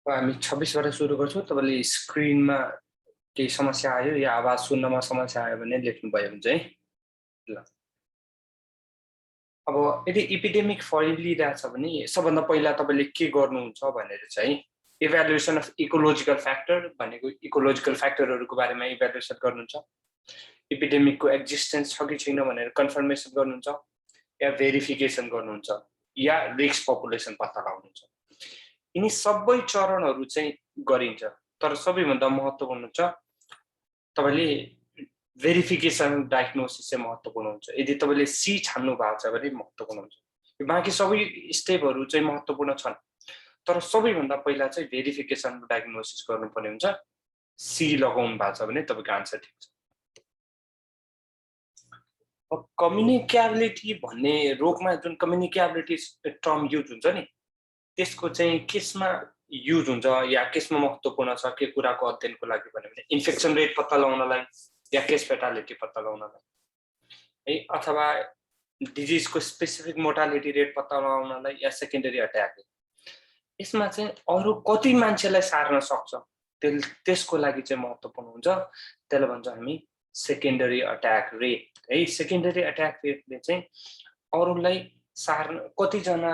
हामी 26 बाट सुरु गर्छौं। तपाईले स्क्रिनमा केही समस्या आयो या आवाज सुन्नमा समस्या आयो भने लेख्नु भयो हुन्छ है। ल अब यदि एपिडेमिक फैलिरहेछ भने सबभन्दा पहिला तपाईले के गर्नुहुन्छ भनेर चाहिँ इभ्यालुएसन अफ इकोलोजिकल फ्याक्टर भनेको इकोलोजिकल फ्याक्टरहरुको बारेमा इभ्यालुएसन गर्नुहुन्छ। एपिडेमिकको एक्जिस्टेन्स छ कि छैन भनेर कन्फर्मेसन गर्नुहुन्छ या भेरिफिकेसन गर्नुहुन्छ या रिस्क पपुलेसन पत्ता लगाउनुहुन्छ। यिनी सबै चरणहरु चाहिँ गरिन्छ, तर सबैभन्दा महत्त्वपूर्ण छ तपाईले भेरिफिकेसन डायग्नोसिस चाहिँ महत्त्वपूर्ण हुन्छ। यदि तपाईले सी छान्नु भएको छ भने महत्त्वपूर्ण हुन्छ। बाँकी सबै स्टेपहरु चाहिँ महत्त्वपूर्ण छन्, तर सबैभन्दा पहिला चाहिँ भेरिफिकेसन डायग्नोसिस गर्नुपर्ने हुन्छ। सी लगाउनु भएको छ भने तपाईको आन्सर ठिक छ। अब कम्युनिकेबिलिटी भन्ने रोगमा जुन कम्युनिकेबिलिटी टर्म युज हुन्छ नि, त्यसको चाहिँ केसमा युज हुन्छ या केसमा महत्त्वपूर्ण छ के कुराको अध्ययनको लागि भने इन्फेक्सन रेट पत्ता लगाउनलाई या केस फेटालिटी पत्ता लगाउनलाई है, अथवा डिजिजको स्पेसिफिक मोर्टालिटी रेट पत्ता लगाउनलाई या सेकेन्डरी अट्याक। यसमा चाहिँ अरु कति मान्छेलाई सार्न सक्छ त्यसको लागि चाहिँ महत्त्वपूर्ण हुन्छ। त्यसलाई भन्छ हामी सेकेन्डरी अट्याक रेट है। सेकेन्डरी अट्याक रेटले चाहिँ अरुलाई सार्न कति जना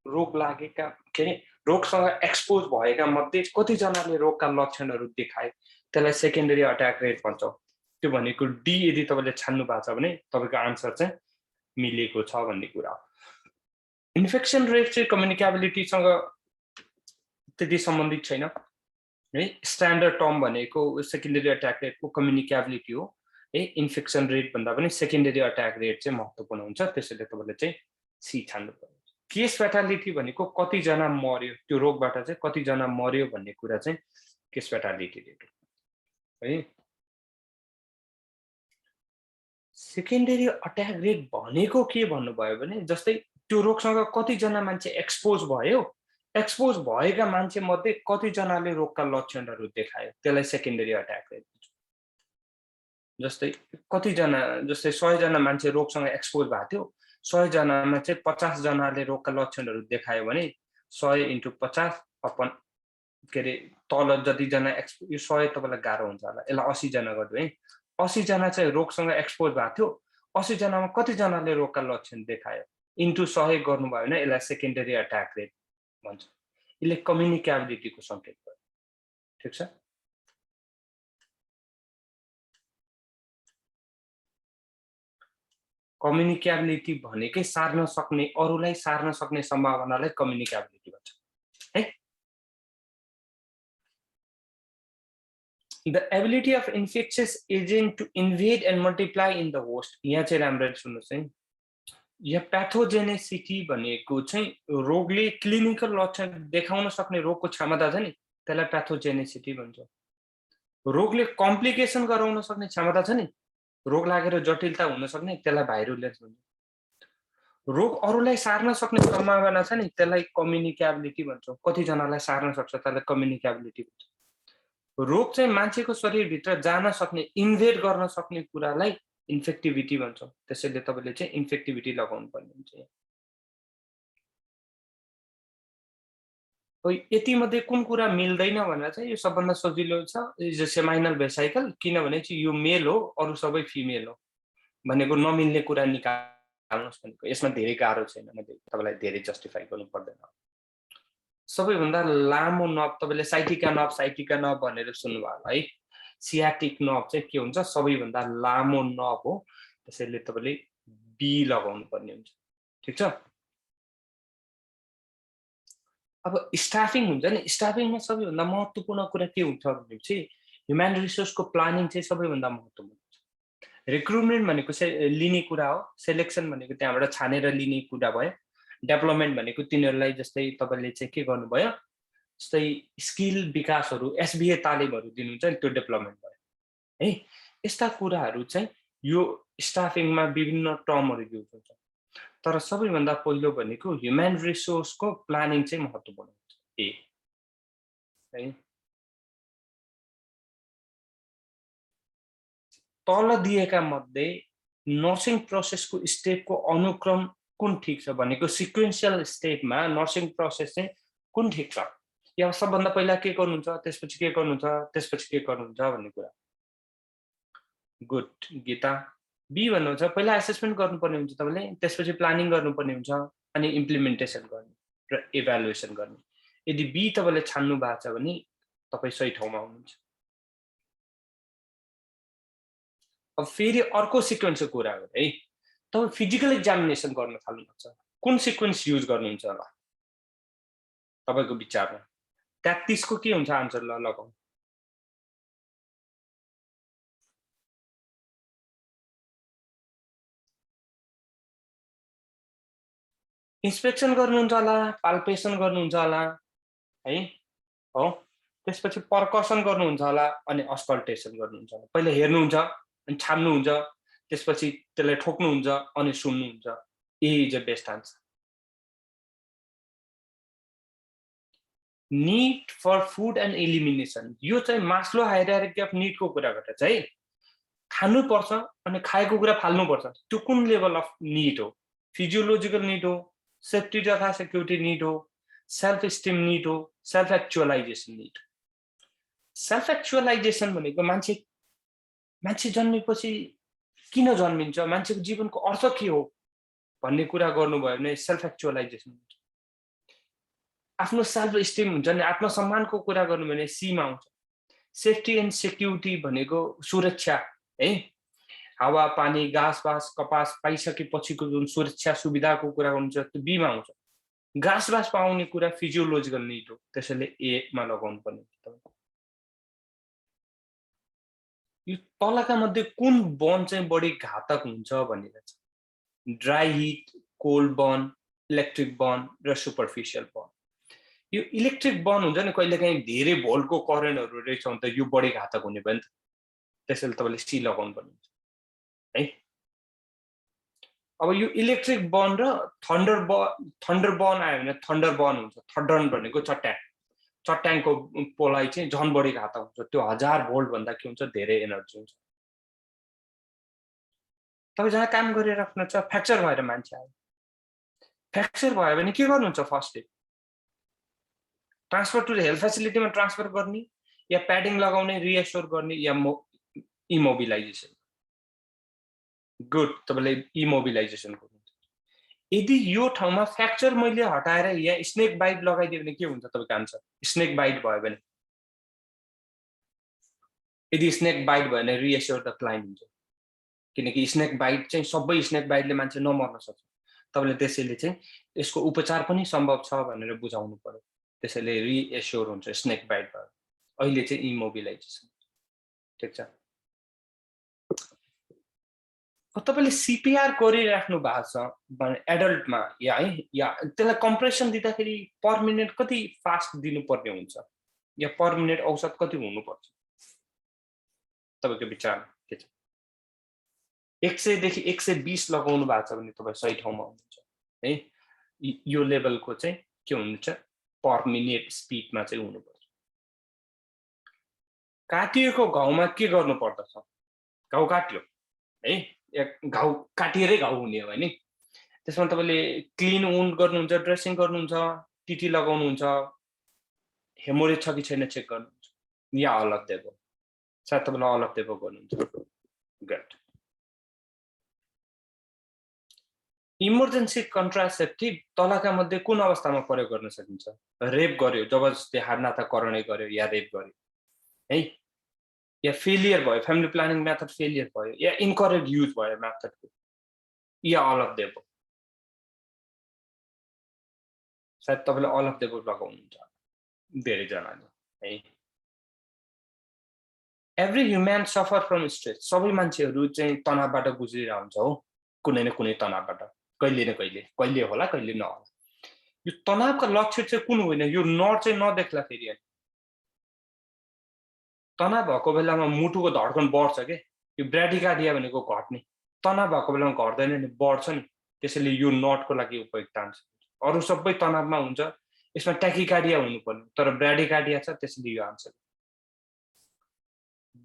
रोग लागेका के रोगसँग एक्सपोज भएका मध्ये कति जनाले रोगका लक्षणहरु देखाए त्यसलाई सेकेन्डरी अट्याक रेट भन्छौं। त्यो भनेको डी यदि तपाईले छान्नु भएको छ भने तपाईको आन्सर चाहिँ मिलेको छ भन्ने कुरा हो। इन्फेक्सन रेट चाहिँ कम्युनिकेबिलिटीसँग त्यति सम्बन्धित छैन है। स्ट्यान्डर्ड टर्म भनेको सेकेन्डरी अट्याक रेटको कम्युनिकेबिलिटी हो है। इन्फेक्सन रेट भन्दा पनि सेकेन्डरी अट्याक रेट चाहिँ महत्त्वपूर्ण हुन्छ। त्यसैले तपाईले चाहिँ सी छान्नु पर्छ। केस फेटालिटी भनेको कति जना मर्यो, त्यो रोगबाट चाहिँ कति जना मर्यो भन्ने कुरा चाहिँ केस फेटालिटी रेट है। सेकेन्डरी अट्याक रेट भनेको के भन्नुभयो भने जस्तै त्यो रोगसँग कति जना मान्छे एक्सपोज भयो, एक्सपोज भएका मान्छे मध्ये कति जनाले रोगका लक्षणहरु देखायो त्यसलाई सेकेन्डरी अट्याक रेट भन्छ। जस्तै कति जना, जस्तै 100 जना मान्छे रोगसँग एक्सपोज भएको थियो, 100 जनामा चाहिँ 50 जनाले रोगका लक्षणहरु देखायो भने 100 × 50 / के अरे तल जतिजना यो 100 तपाईँलाई गाह्रो हुन्छ होला, यसलाई 80 जना गर्नु है। 80 जना चाहिँ रोगसँग एक्सपोज भएको थियो, 80 जनामा कतिजनाले रोगका लक्षण देखायो, इन्टु 100 गर्नुभयो भने यसलाई सेकेन्डरी अट्याक रेट भन्छ। यसले कम्युनिकेबिलिटीको सङ्केत गर्छ। ठिक छ। कम्युनिकेबिलिटी भनेकै सार्न सक्ने, अरूलाई सार्न सक्ने सम्भावनालाई कम्युनिकेबिलिटी भन्छ है। The ability of infectious agent to invade and multiply in the host, यहाँ चाहिँ राम्ररी सुन्नुहोस् है। यहाँ प्याथोजेनेसिटी भनेको चाहिँ रोगले क्लिनिकल लक्षण देखाउन सक्ने रोगको क्षमता छ नि, त्यसलाई प्याथोजेनेसिटी भन्छ। रोगले कम्प्लिकेसन गराउन सक्ने क्षमता छ नि, रोग लागेर जटिलता हुन सक्ने, त्यसलाई भाइरुलेन्स भन्छ। रोग अरूलाई सार्न सक्ने सम्भावना छ नि, त्यसलाई कम्युनिकेबिलिटी भन्छौँ। कतिजनालाई सार्न सक्छ, त्यसलाई कम्युनिकेबिलिटी भन्छ। रोग चाहिँ मान्छेको शरीरभित्र जान सक्ने, इन्भेड गर्न सक्ने कुरालाई इन्फेक्टिभिटी भन्छौँ। त्यसैले तपाईँले चाहिँ इन्फेक्टिभिटी लगाउनु पर्ने हुन्छ। यति मध्ये कुन कुरा मिल्दैन भनेर चाहिँ यो सबभन्दा सजिलो छ, इज अ सेमाइनल भेसाइकल, किनभने चाहिँ यो मेल हो, अरू सबै फिमेल हो भनेको नमिल्ने कुरा निकाल्नुहोस् भनेको। यसमा धेरै गाह्रो छैन, तपाईँलाई धेरै जस्टिफाई गर्नु पर्दैन। सबैभन्दा लामो नब तपाईँले साइटिका नब भनेर सुन्नुभयो होला है। सियाटिक नब चाहिँ के हुन्छ, सबैभन्दा लामो नब हो, त्यसैले तपाईँले बी लगाउनु पर्ने हुन्छ। ठिक छ। अब स्टाफिङ हुन्छ नि, स्टाफिङमा सबैभन्दा महत्त्वपूर्ण कुरा के हुन्छ भनेपछि ह्युमन रिसोर्सको प्लानिङ चाहिँ सबैभन्दा महत्त्वपूर्ण हुन्छ। रिक्रुटमेन्ट भनेको चाहिँ लिने कुरा हो, सेलेक्सन भनेको त्यहाँबाट छानेर लिने कुरा भयो, डेभलपमेन्ट भनेको तिनीहरूलाई जस्तै तपाईँले चाहिँ के गर्नुभयो, जस्तै स्किल विकासहरू, एसबिए तालिमहरू दिनुहुन्छ नि, त्यो डेभलपमेन्ट भयो है। यस्ता कुराहरू चाहिँ यो स्टाफिङमा विभिन्न टर्महरू युज हुन्छ। तर सबैभन्दा पहिलो भनेको ह्युमन रिसोर्सको प्लानिङ चाहिँ महत्त्वपूर्ण हुन्छ है। तल दिएका मध्ये नर्सिङ प्रोसेसको स्टेपको अनुक्रम कुन ठिक छ भनेको, सिक्वेन्सियल स्टेपमा नर्सिङ प्रोसेस चाहिँ कुन ठिक छ, या सबभन्दा पहिला के गर्नुहुन्छ, त्यसपछि के गर्नुहुन्छ, त्यसपछि के गर्नुहुन्छ भन्ने कुरा। गुड गीता। बी भन्नुहुन्छ पहिला एसेसमेन्ट गर्नुपर्ने हुन्छ तपाईँले, त्यसपछि प्लानिङ गर्नुपर्ने हुन्छ, अनि इम्प्लिमेन्टेसन गर्ने र इभ्यालुएसन गर्ने। यदि बी तपाईँले छान्नु भएको छ भने तपाईँ सही ठाउँमा हुनुहुन्छ। अब फेरि अर्को सिक्वेन्सको कुरा हो है, तपाईँ फिजिकल एक्जामिनेसन गर्न थाल्नुहुन्छ, कुन सिक्वेन्स युज गर्नुहुन्छ होला तपाईँको विचारमा? 33 को के हुन्छ आन्सर? ल लगाउँ। इन्स्पेक्सन गर्नुहुन्छ होला, पाल्पेसन गर्नुहुन्छ होला है, हो। त्यसपछि पर्कसन गर्नुहुन्छ होला, अनि अस्कल्टेसन गर्नुहुन्छ होला। पहिले हेर्नुहुन्छ, अनि छान्नुहुन्छ, त्यसपछि त्यसलाई ठोक्नुहुन्छ, अनि सुन्नुहुन्छ। A is a best answer. Need for food and elimination, यो चाहिँ मास्लो हायरार्की अफ नीडको कुरा गर्छ है। खानुपर्छ अनि खाएको कुरा फाल्नुपर्छ, त्यो कुन लेभल अफ नीड हो? फिजियोलोजिकल नीड हो, सेफ्टी तथा सेक्युरिटी नीड हो, सेल्फ स्टिम नीड हो, self actualisation need. Self actualisation भनेको मान्छे जन्मेपछि किन जन्मिन्छ, मान्छेको जीवनको अर्थ के हो भन्ने कुरा गर्नुभयो भने सेल्फ एक्चुअलाइजेसन हुन्छ। आफ्नो सेल्फ स्टिम हुन्छ नि, आत्मसम्मानको कुरा गर्नु भने सीमा आउँछ। सेफ्टी एन्ड सेक्युरिटी भनेको सुरक्षा है, हावा पानी घाँस बाँस कपास पाइसकेपछिको जुन सुरक्षा सुविधाको कुरा हुन्छ त्यो बीमा आउँछ। घाँस बाँस पाउने कुरा फिजियोलोजिकल निड हो, त्यसैले एमा लगाउनु पर्ने। यो तलका मध्ये कुन बर्न चाहिँ बढी घातक हुन्छ भनेर छ? Dry hit, cold burn, electric burn र सुपरफिसियल बर्न। यो इलेक्ट्रिक बर्न हुन्छ नि, कहिलेकाहीँ धेरै भोल्टको करेन्टहरू रहेछ भने त यो बढी घातक हुने भयो नि त, त्यसैले तपाईँले सी लगाउनु पर्ने हुन्छ है। अब यो इलेक्ट्रिक बर्न र थन्डर बर्न आयो भने थन्डर बर्न हुन्छ। थन्डर भनेको चट्याङको पोलाई चाहिँ झन् बढी घातक हुन्छ, त्यो 1000 भोल्ट भन्दा के हुन्छ, धेरै एनर्जी हुन्छ। तपाईँ जहाँ काम गरिराख्नु छ, फ्र्याक्चर भएर मान्छे आयो, फ्र्याक्चर भयो भने के गर्नुहुन्छ? First aid transfer to health फेसिलिटीमा ट्रान्सफर गर्ने या प्याडिङ लगाउने रिएस्योर गर्ने या इमोबिलाइजेसन। गुड, तपाईँले इमोबिलाइजेसन गर्नुहुन्छ। यदि यो ठाउँमा फ्र्याक्चर मैले हटाएर या स्नेक बाइट लगाइदियो भने के हुन्छ तपाईँको आन्सर? स्नेक बाइट भयो भने, यदि स्नेक बाइट भयो भने रिएस्योर द क्लाइन्ट हुन्छ, किनकि स्नेक बाइट चाहिँ सबै स्नेक बाइटले मान्छे नमर्न सक्छ। तपाईँले त्यसैले चाहिँ यसको उपचार पनि सम्भव छ भनेर बुझाउनु पर्यो, त्यसैले रिएस्योर हुन्छ स्नेक बाइट भयो। अहिले चाहिँ इमोबिलाइजेसन, ठिक छ। तपाईँले सिपिआर गरिराख्नु भएको छ भने एडल्टमा या त्यसलाई कम्प्रेसन दिँदाखेरि पर मिनट कति फास्ट दिनुपर्ने हुन्छ या पर मिनट औसत कति हुनुपर्छ तपाईँको विचारमा के छ? 100 देखि 120 लगाउनु भएको छ भने तपाईँ सही ठाउँमा हुनुहुन्छ है। यो लेभलको चाहिँ के हुन्छ, पर मिनट स्पिडमा चाहिँ हुनुपर्छ। काटिएको घाउमा के गर्नु पर्दछ? घाउ काट्यो है, घाउ काटिएरै घाउ हुने हो नि, त्यसमा तपाईँले क्लिन वुन्ड गर्नुहुन्छ, ड्रेसिङ गर्नुहुन्छ, टिटी लगाउनुहुन्छ, हेमोरेज छ कि छैन चेक गर्नुहुन्छ, या अलग देबो? सायद तपाईँले अलग देबो गर्नुहुन्छ। गुड। इमर्जेन्सी कन्ट्रासेप्टिभ तलका मध्ये कुन अवस्थामा प्रयोग गर्न सकिन्छ? रेप गर्यो, जबरजस्ती हाडनाताकरणै गर्यो या रेप गर्यो है, या फेलियर भयो, फ्यामिली प्लानिङ मेथड फेलियर भयो, या इनकरेक्ट युज भयो मेथडको, या अलग देबो? सायद तपाईँले अलग देबो लगाउनुहुन्छ धेरैजनाले है। Every human suffer from stress, सबै मान्छेहरू चाहिँ तनावबाट गुज्रिरहेको हुन्छ हो, कुनै न कुनै तनावबाट, कहिले न कहिले, कहिले होला कहिले नहोला। यो तनावका लक्षण चाहिँ कुन होइन? यो नट चाहिँ नदेख्ला फेरि तनाव भएको बेलामा मुटुको धड्कन बढ्छ के, यो ब्राडिकार्डिया भनेको घट्ने, तनाव भएको बेलामा घट्दैन नि, बढ्छ नि, त्यसैले यो नटको लागि उपयुक्त हुन्छ। अरू सबै तनावमा हुन्छ, यसमा ट्याकिकार्डिया हुनुपर्ने, तर ब्राडिकार्डिया छ, त्यसैले यो आन्सर।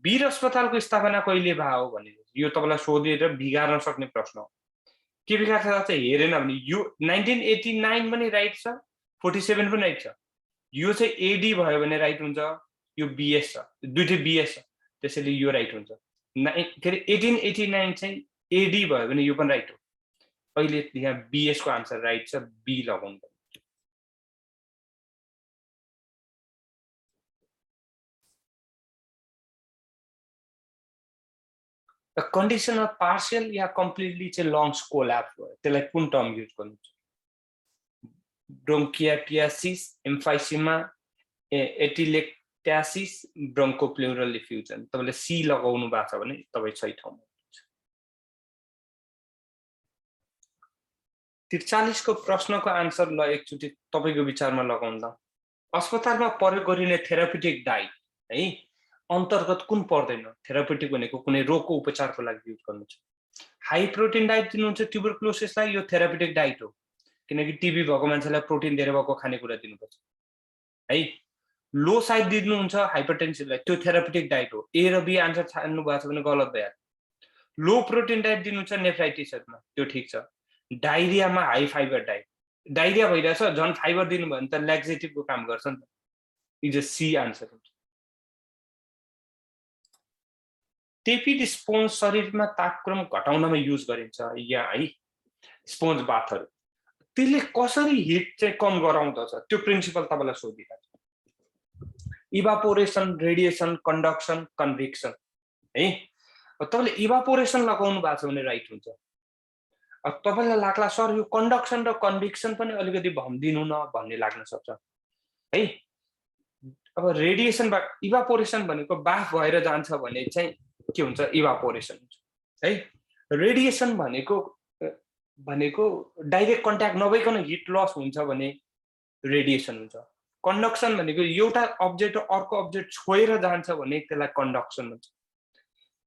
वीर अस्पतालको स्थापना कहिले भयो हो भने यो तपाईँलाई सोधेर बिगार्न सक्ने प्रश्न हो। के बिगार्छ चाहिँ हेरेन भने यो 1989 पनि राइट छ, 47 पनि राइट छ। यो चाहिँ एडी भयो भने राइट हुन्छ, यो बीएस छ, दुईटै बीएस छ, त्यसैले यो राइट हुन्छ। के अरे 1889 चाहिँ एडी भयो भने यो पनि राइट हो। अहिले यहाँ बीएस को आन्सर राइट छ, बी लगाउनु पर्छ। The condition of partial yeah completely चाहिँ लङ्स कोल्याप्स भयो, त्यसलाई कुन टर्म युज गर्नुहुन्छ? ब्रोन्कियाटियासिस, एम्फाइसिमा, एटिलेक्टासिस, ब्रोन्कोप्लुरल इफ्युजन। तपाईँले सी लगाउनु भएको छ भने तपाईँ सही ठाउँमा हुनुहुन्छ। 43 को प्रश्नको आन्सर ल एकचोटि तपाईँको विचारमा लगाउँदा अस्पतालमा प्रयोग गरिने थेरापिटिक डाइट है अन्तर्गत कुन पर्दैन? थेरापिटिक भनेको कुनै रोगको उपचारको लागि युज गर्नुहुन्छ। हाई प्रोटिन डाइट दिनुहुन्छ ट्युबरक्लोसिसलाई, यो थेरापिटिक डाइट हो, किनकि टिबी भएको मान्छेलाई प्रोटिन धेरै भएको खानेकुरा दिनुपर्छ है। लो साइड दिनुहुन्छ हाइपरटेन्सिभलाई, त्यो थेरापिटिक डाइट हो। ए र बी आन्सर छान्नु भएको छ भने गलत भइहाल्छ। लो प्रोटिन डाइट दिनुहुन्छ नेफ्राइटिसहरूमा, त्यो ठिक छ। डाइरियामा हाई फाइबर डाइट, डाइरिया भइरहेछ झन् फाइबर दिनुभयो भने त ल्याक्जेटिभको काम गर्छ नि त, इज अ सी आन्सर हुन्छ। टेपिड स्पोन्ज शरीरमा तापक्रम घटाउनमा युज गरिन्छ या है, स्पोन्ज बाथहरू, त्यसले कसरी हिट चाहिँ कम गराउँदछ त्यो प्रिन्सिपल तपाईँलाई सोधिरहेको छ। इभापोरेसन, रेडिएसन, कन्डक्सन, कन्भिक्सन है। तपाईँले इभापोरेसन लगाउनु भएको छ भने राइट हुन्छ। अब तपाईँलाई लाग्ला सर यो कन्डक्सन र कन्भिक्सन पनि अलिकति भनिदिनु न भन्ने लाग्न सक्छ है। अब रेडिएसन इभापोरेसन भनेको बाफ भएर जान्छ भने चाहिँ के हुन्छ? इभापोरेसन हुन्छ है। रेडिएसन भनेको डाइरेक्ट कन्ट्याक्ट नभइकन हिट लस हुन्छ भने रेडिएसन हुन्छ। कन्डक्सन भनेको एउटा अब्जेक्ट अर्को अब्जेक्ट छोएर जान्छ भने त्यसलाई कन्डक्सन हुन्छ।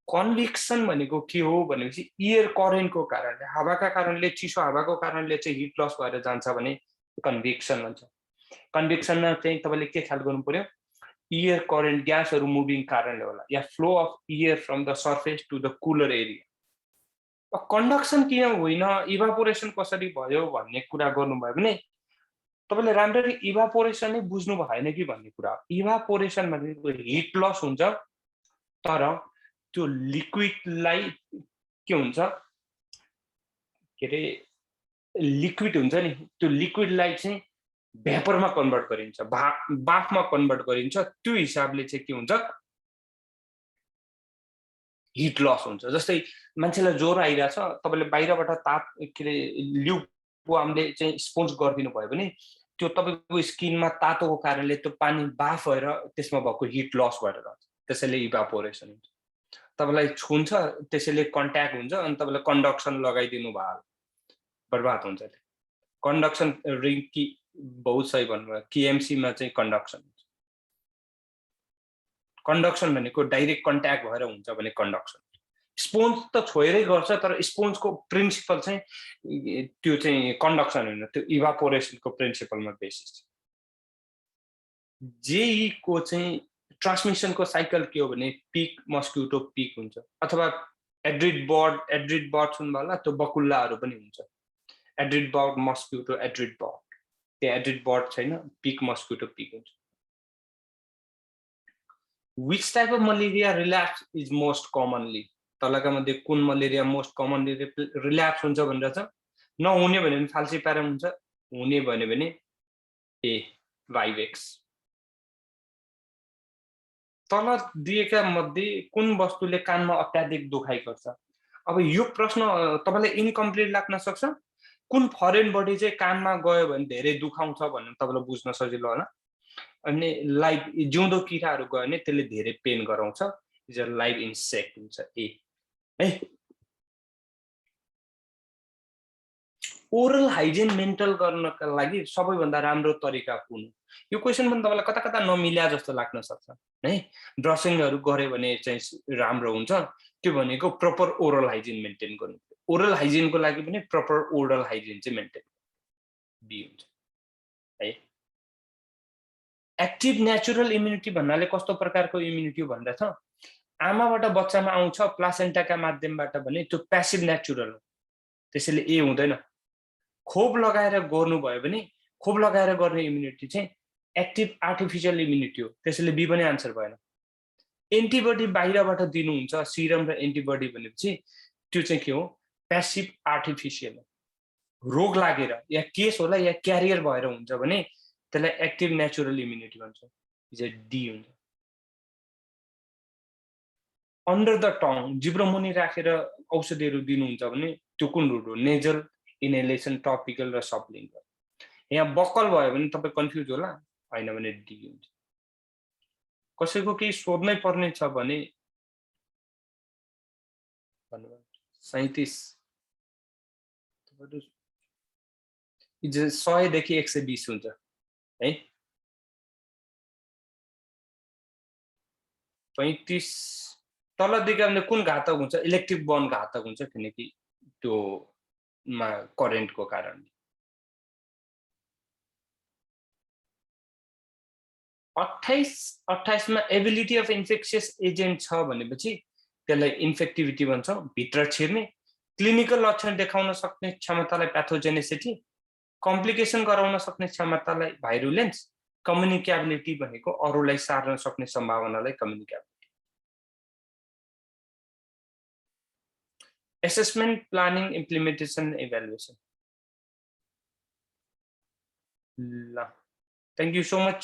कन्भिक्सन भनेको के हो भनेपछि एयर करेन्टको कारणले, हावाका कारणले, चिसो हावाको कारणले चाहिँ हिट लस भएर जान्छ भने कन्भिक्सन हुन्छ। कन्भिक्सनमा चाहिँ तपाईँले के ख्याल गर्नु पर्यो? एयर करेन्ट, ग्यासहरू मुभिङ कारणले होला, या flow of air from the surface to the cooler area. Conduction किन होइन, इभापोरेसन कसरी भयो भन्ने कुरा गर्नुभयो भने तपाईँले राम्ररी इभापोरेसन नै बुझ्नु भएन कि भन्ने कुरा हो। इभापोरेसन भनेको हिट लस हुन्छ, तर त्यो लिक्विडलाई के हुन्छ के अरे लिक्विड हुन्छ नि, त्यो लिक्विडलाई चाहिँ भेपरमा कन्भर्ट गरिन्छ, बाफमा कन्भर्ट गरिन्छ। त्यो हिसाबले चाहिँ के हुन्छ, हिट लस हुन्छ। जस्तै मान्छेलाई ज्वरो आइरहेछ, तपाईँले बाहिरबाट ताप के अरे ल्युकवार्मले चाहिँ स्पोन्ज गरिदिनु भयो भने त्यो तपाईँको स्किनमा तातोको कारणले त्यो पानी बाफ भएर त्यसमा भएको हिट लस भएर रहन्छ, त्यसैले इभापोरेसन हुन्छ। तपाईँलाई छुन्छ, त्यसैले कन्ट्याक्ट हुन्छ, अनि तपाईँलाई कन्डक्सन लगाइदिनु भयो, बर्बाद हुन्छ। कन्डक्सन रिङ कि बहुत सही भन्नुभयो, केएमसीमा चाहिँ कन्डक्सन हुन्छ। कन्डक्सन भनेको डाइरेक्ट कन्ट्याक्ट भएर हुन्छ भने कन्डक्सन। स्पोन्ज त छोएरै गर्छ, तर स्पोन्जको प्रिन्सिपल चाहिँ त्यो चाहिँ कन्डक्सन होइन, त्यो इभापोरेसनको प्रिन्सिपलमा बेसिस छ। जेई को चाहिँ ट्रान्समिसनको साइकल के हो भने पिक मस्क्युटो पिक हुन्छ, अथवा एड्रिड बर्ड सुन्नुभयो होला, त्यो बकुल्लाहरू पनि हुन्छ। एड्रिड बर्ड मस्क्युटो एड्रिड बर्ड, त्यो एड्रिड बर्ड छैन, पिक मस्क्युटो पिक हुन्छ। Which type of malaria relapse is most commonly? तलका मध्ये कुन मलेरिया मोस्ट कमनली रिल्याप्स हुन्छ भनेर छ। नहुने भने फाल्सिपारम हुन्छ, हुने भने ए भाइवेक्स। तल दिएका मध्ये कुन वस्तुले कानमा अत्याधिक दुखाइ गर्छ? अब यो प्रश्न तपाईलाई इनकम्प्लिट लाग्न सक्छ। कुन फरेन बडी चाहिँ कानमा गयो भने धेरै दुखाउँछ भन्ने तपाईलाई बुझ्न सजिलो होला। अनि लाइभ जिउँदो किराहरू गयो भने त्यसले धेरै पेन गराउँछ, इज अ लाइभ इन्सेक्ट हुन्छ ए है। ओरल हाइजिन मेन्टेन गर्नका लागि सबैभन्दा राम्रो तरिका कुन? यो क्वेसन पनि तपाईलाई कता कता नमिल्या जस्तो लाग्न सक्छ है। ब्रसिङहरू गरे भने चाहिँ राम्रो हुन्छ, त्यो भनेको प्रपर ओरल हाइजिन मेन्टेन गर्नु। ओरल हाइजिनको लागि पनि प्रपर ओरल हाइजिन चाहिँ मेन्टेन बी हुन्छ है। एक्टिभ नेचुरल इम्युनिटी भन्नाले कस्तो प्रकारको इम्युनिटी भनेर छ? आमाबाट बच्चामा आउँछ प्लासेन्टाका माध्यमबाट भने त्यो प्यासिभ नेचुरल हो, त्यसैले ए हुँदैन। खोप लगाएर गर्नुभयो भने खोप लगाएर गर्ने इम्युनिटी चाहिँ एक्टिभ आर्टिफिसियल इम्युनिटी हो, त्यसैले बी पनि आन्सर भएन। एन्टिबडी बाहिरबाट दिनुहुन्छ, सिरम र एन्टिबडी भनेपछि त्यो चाहिँ के हो? प्यासिभ आर्टिफिसियल हो। रोग लागेर या केस होला या क्यारियर भएर हुन्छ भने त्यसलाई एक्टिभ नेचुरल इम्युनिटी भन्छ, इज डी हुन्छ। अन्डर द टङ जिब्रो मुनि राखेर औषधिहरू दिनुहुन्छ भने त्यो कुन रुट हो? नेजल, इनहेलेसन, टपिकल र सबलिङ्गल। यहाँ बक्कल भयो भने तपाईँ कन्फ्युज होला, होइन भने डी हुन्छ। कसैको केही सोध्नै पर्ने छ भने 37 100 देखि 120 हुन्छ है। 35 तल दिएका कुन घातक हुन्छ? इलेक्ट्रिक बर्न घातक हुन्छ, किनकि त्यो मा करेन्टको कारणले। 28 मा एबिलिटी अफ इन्फेक्सियस एजेन्ट छ भनेपछि त्यसलाई इन्फेक्टिभिटी भन्छ, भित्र छिर्ने। क्लिनिकल लक्षण देखाउन सक्ने क्षमतालाई प्याथोजेनेसिटी, कम्प्लिकेसन गराउन सक्ने क्षमतालाई भाइरुलेन्स, कम्युनिकेबिलिटी भनेको अरूलाई सार्न सक्ने सम्भावनालाई communicability. Assessment, planning, implementation, evaluation. ल, थ्याङ्क यू सो मच।